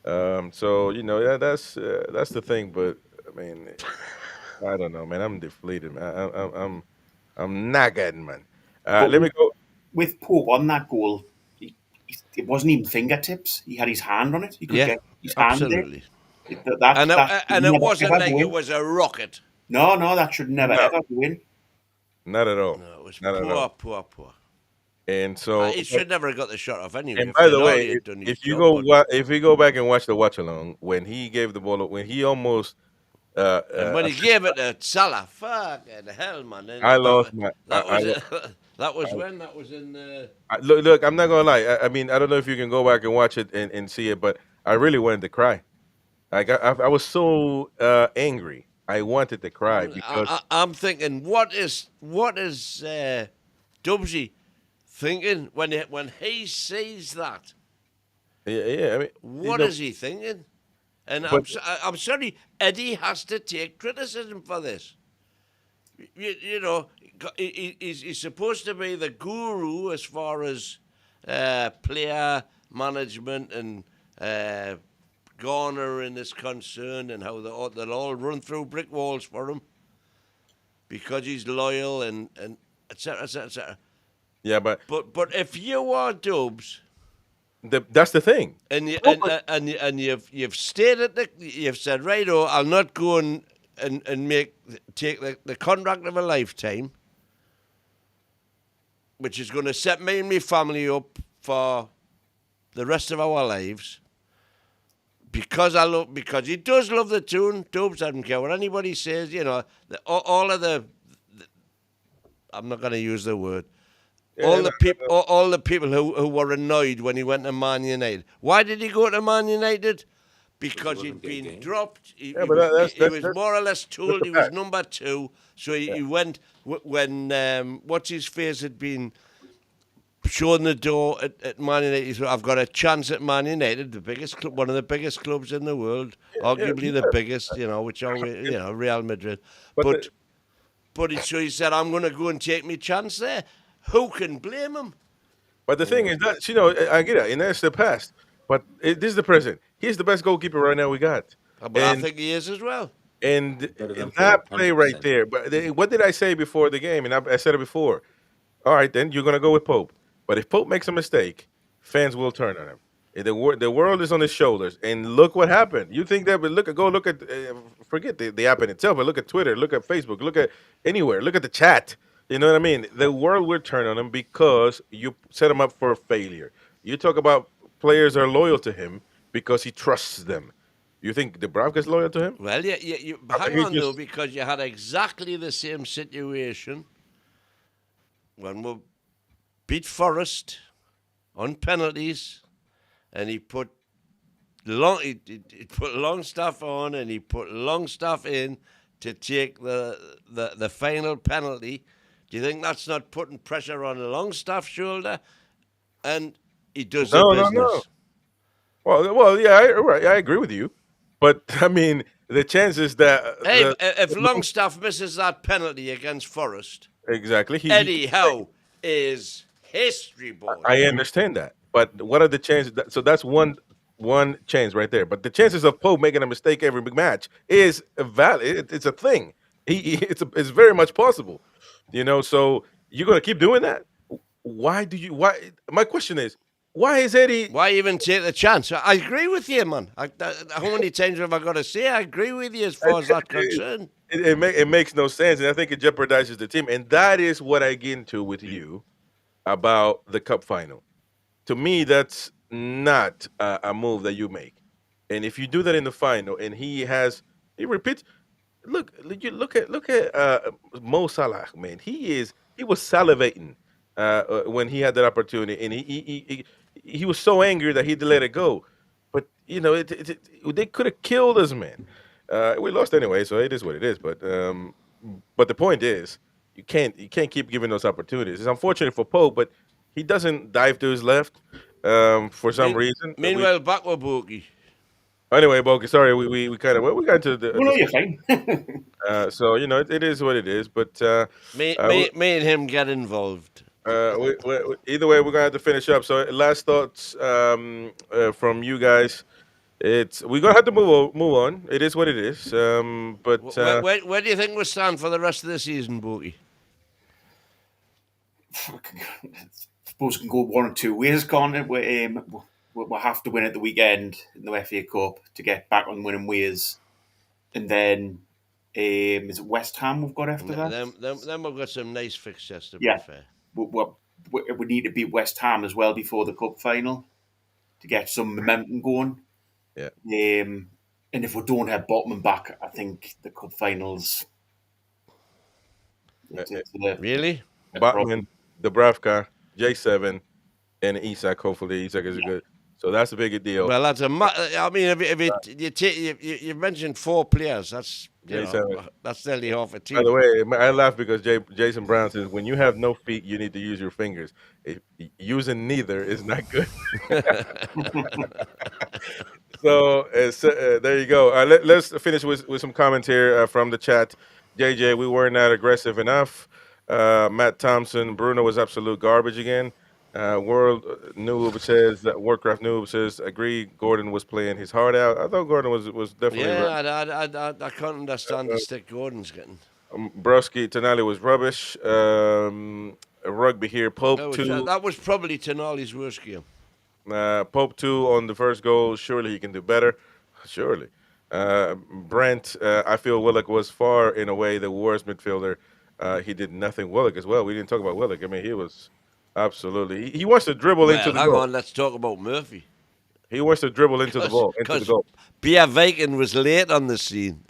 So that's the thing. But I mean, I don't know, man. I'm deflated. Man. I'm knackered, man. Let me go. With Pope on that goal, it wasn't even fingertips. He had his hand on it. He could get his hand absolutely. there. And it wasn't like it was a rocket. No, that should never ever go in. Not at all. No, it was not poor. And so He should never have got the shot off anyway. And by the way, if you go back and watch the watch along, when he gave the ball, when he almost. And when he gave it to Salah, fucking hell, man! I lost my. That was when that was in the. Look, I'm not gonna lie. I mean, I don't know if you can go back and watch it and see it, but I really wanted to cry. I was so angry. I wanted to cry because I'm thinking, what is Dubsy thinking when he sees that? yeah. I mean, What is he thinking? And but I'm sorry, Eddie has to take criticism for this. You know, he's supposed to be the guru as far as player management and garnering is concerned, and how they'll all run through brick walls for him because he's loyal and etc. etc. etc. yeah, but But if you are Dubs that's the thing. and you Pope, and you've stated that you've said, right, oh, I'll not go and take the contract of a lifetime, which is going to set me and my family up for the rest of our lives. Because he does love the tune. Dubs, I don't care what anybody says. You know, all of I'm not going to use the word. All the people, all the people who were annoyed when he went to Man United. Why did he go to Man United? Because he'd been dropped. He yeah, but was more or less that's told the he was fact. number two. So he went when what's his face had been shown the door at Man United. He thought, I've got a chance at Man United, the biggest club, one of the biggest clubs in the world, arguably the biggest. You know, which are Real Madrid, But but. So he said, I'm going to go and take my chance there. Who can blame him? but the thing is that I get it, and that's the past. But this is the present. He's the best goalkeeper right now we got, But I think he is as well. and Better than that Pope, play right 100%. there. But what did I say before the game? And I said it before. All right, then you're gonna go with Pope. But if Pope makes a mistake, fans will turn on him. The world is on his shoulders, and look what happened. You think that? But look at forget the app in itself, but look at Twitter, look at Facebook, look at anywhere, look at the chat. You know what I mean? The world will turn on him because you set him up for a failure. You talk about players are loyal to him because he trusts them. You think Dubravka's loyal to him? Well, hang He on, though, just because you had exactly the same situation when we beat Forest on penalties, and he put he put Longstaff on, and he put Longstaff in to take the final penalty. Do you think that's not putting pressure on Longstaff's shoulder? And he does the no. business. Yeah, right, I agree with you, but I mean the chances that Hey, if Longstaff misses that penalty against Forest, exactly Eddie Howe is history, boy. I understand that, but what are the chances? So that's one chance right there. But the chances of Pope making a mistake every big match is valid. It's a thing. It's very much possible. So you're gonna keep doing that. Why do you? Why? My question is, why is Eddie? Why even take the chance? I agree with you, man. How many times have I got to say I agree with you as far as that's concerned? It makes no sense, and I think it jeopardizes the team. And that is what I get into with you about the cup final. To me, that's not a move that you make. And if you do that in the final, and he repeats. Look at Mo Salah, man. He was salivating when he had that opportunity, and he was so angry that he had to let it go. But they could have killed us, man. We lost anyway, so it is what it is. But the point is, you can't keep giving those opportunities. It's unfortunate for Pope, but he doesn't dive to his left for some reason. Meanwhile, back with Bookie. Anyway, Boki, sorry, we kind of we got into the. Well, no, you're fine. So it is what it is. But Me uh, and him get involved. either way, we're gonna have to finish up. So last thoughts from you guys. We're gonna have to move on. It is what it is. But Where do you think we stand for the rest of the season, Bookie? Suppose it can go one or two ways, can't it? We'll have to win at the weekend in the FA Cup to get back on winning ways, and then is it West Ham we've got after that? Then we've got some nice fixtures, to be Yeah. fair. We need to beat West Ham as well before the cup final to get some momentum going. yeah, And if we don't have Botman back, I think the cup finals. It's Really? a Bachman, problem. Dubravka, J7, and Isak. Hopefully, Isak is good. So that's a big deal. Well, that's I mean, if you mentioned 4 players, that's that's nearly half a By team. the way, I laugh because Jason Brown says when you have no feet, you need to use your fingers. Using neither is not good. So there you go. Let's finish with some comments here from the chat. JJ, we were not aggressive enough. Matt Thompson, Bruno was absolute garbage again. World Noob says that Warcraft Noob says agree. Gordon was playing his heart out. I thought Gordon was definitely right. Yeah, I can't understand the stick Gordon's getting. Broski Tonali was rubbish. Rugby here. Pope two. That was probably Tonali's worst game. Pope 2 on the first goal. Surely he can do better. Surely. Brent, I feel Willock was far in a way the worst midfielder. He did nothing. Willock as well. We didn't talk about Willock. I mean, he was absolutely. He wants to dribble into Well, the hang goal. on, let's talk about Murphy. He wants to dribble into the ball, into the goal. Pierre Viking was late on the scene.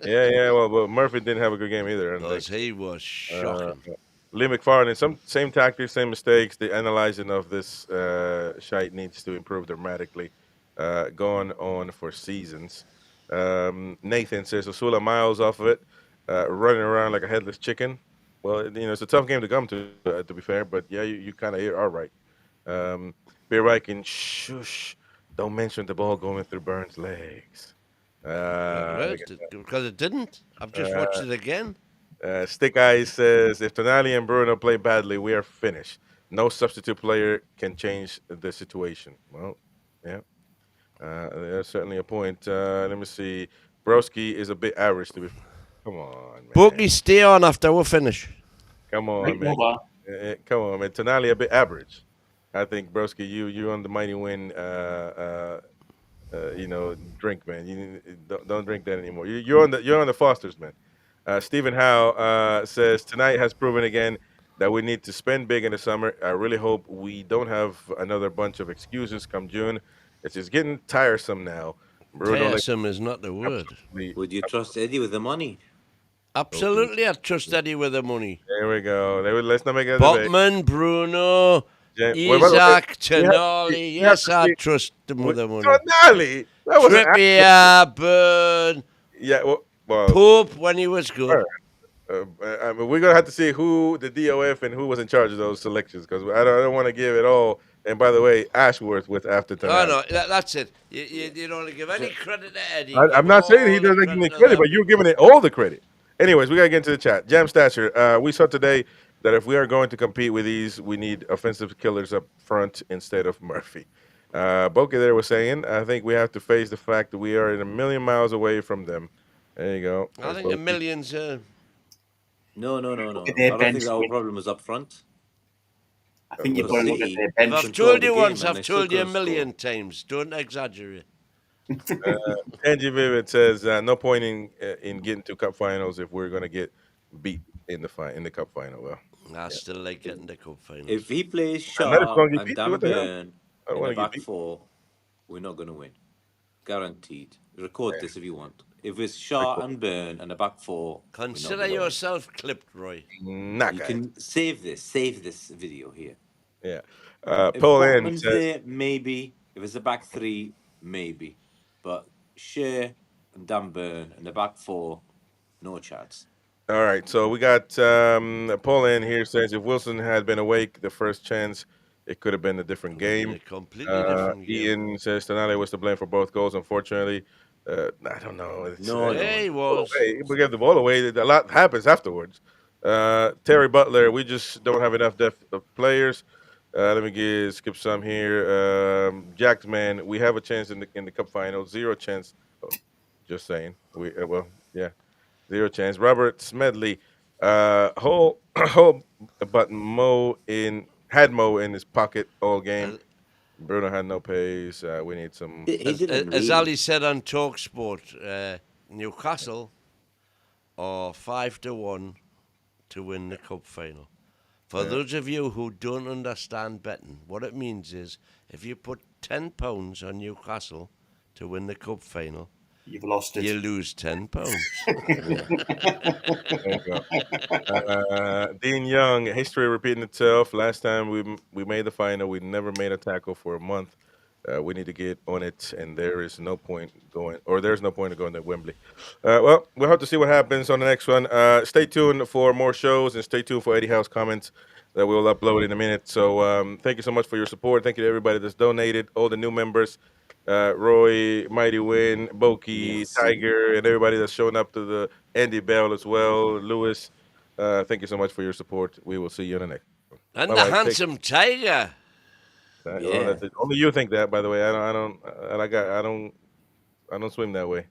Yeah. Well, Murphy didn't have a good game either. I don't think. He was shocking. Lee McFarlane, same tactics, same mistakes. The analyzing of this shite needs to improve dramatically. Going on for seasons. Nathan says Osula miles off of it, running around like a headless chicken. Well, it's a tough game to come to be fair, but yeah, you kind of are right. Beer Viking, shush, don't mention the ball going through Burns' legs. Because it didn't. I've just watched it again. Stick Eyes says, if Tonali and Bruno play badly, we are finished. No substitute player can change the situation. Well, yeah. There's certainly a point. Let me see. Broski is a bit average to be. Come on, man. Bookie, stay on after we finish. Come on, man. Come on, man. Tonali a bit average. I think Broski, you on the mighty win. Drink, man. You don't drink that anymore. You're on the Fosters, man. Stephen Howe says tonight has proven again that we need to spend big in the summer. I really hope we don't have another bunch of excuses come June. It's just getting tiresome now. Tiresome is not the word. Would you trust Eddie with the money? Absolutely, I trust Eddie with the money. There we go. Let's not make it a Botman, Bruno, Isaac, Tonali. Yes, I trust them with the money. Tonali? Trippier, Burn. Yeah, well, Pope when he was good. I mean, we're gonna have to see who the DOF and who was in charge of those selections because I don't want to give it all. And by the way, Ashworth with after tonight. Oh no, that's it. You don't give any credit to Eddie. I'm not saying he doesn't give me credit, but you're giving it all the credit. Anyways, we gotta get into the chat. Jam Stature. We saw today that if we are going to compete with these, we need offensive killers up front instead of Murphy. Boca there was saying, I think we have to face the fact that we are a million miles away from them. There you go. I think the millions. No. I don't think our problem is up front. I think you've got to look at their bench. I've told you once, I've told you a million times. Don't exaggerate. Angie Vivid says, no point in getting to cup finals if we're going to get beat in the cup final. Well, I still like getting the cup final. If he plays Shaw and Dan Burn in the back four, we're not going to win. Guaranteed. Record this if you want. If it's Shaw and Burn and the back four, consider yourself clipped, Roy. You can save this video here. Yeah. Paul N says, maybe. If it's the back three, maybe. But Shea and Dan Burn and the back four, no chance. All right. So we got Paul N here says if Wilson had been awake the first chance, it could have been a different game. A completely different game. Ian says Tonali was to blame for both goals. Unfortunately, I don't know. He was. We get the ball away. A lot happens afterwards. Terry Butler, we just don't have enough depth of players. Let me skip some here. Jack's man, we have a chance in the cup final. Zero chance. Oh, just saying. Zero chance. Robert Smedley, whole but had Mo in his pocket all game. Bruno had no pace. We need some. As Ali said on TalkSport, Newcastle are 5-1 to win the cup final. For those of you who don't understand betting, what it means is if you put £10 on Newcastle to win the cup final, you've lost it. You lose £10. Dean Young, history repeating itself. Last time we made the final, we never made a tackle for a month. We need to get on it, and there's no point in going to Wembley. Well, we'll have to see what happens on the next one. Stay tuned for more shows, and stay tuned for Eddie House comments that we'll upload in a minute. So thank you so much for your support. Thank you to everybody that's donated, all the new members, Roy, Mighty Win, Boki, Merci. Tiger, and everybody that's showing up to the Andy Bell as well, Lewis. Thank you so much for your support. We will see you in the next one. And Bye-bye. the handsome tiger. Well, Yeah. only you think that, by the way. I don't swim that way.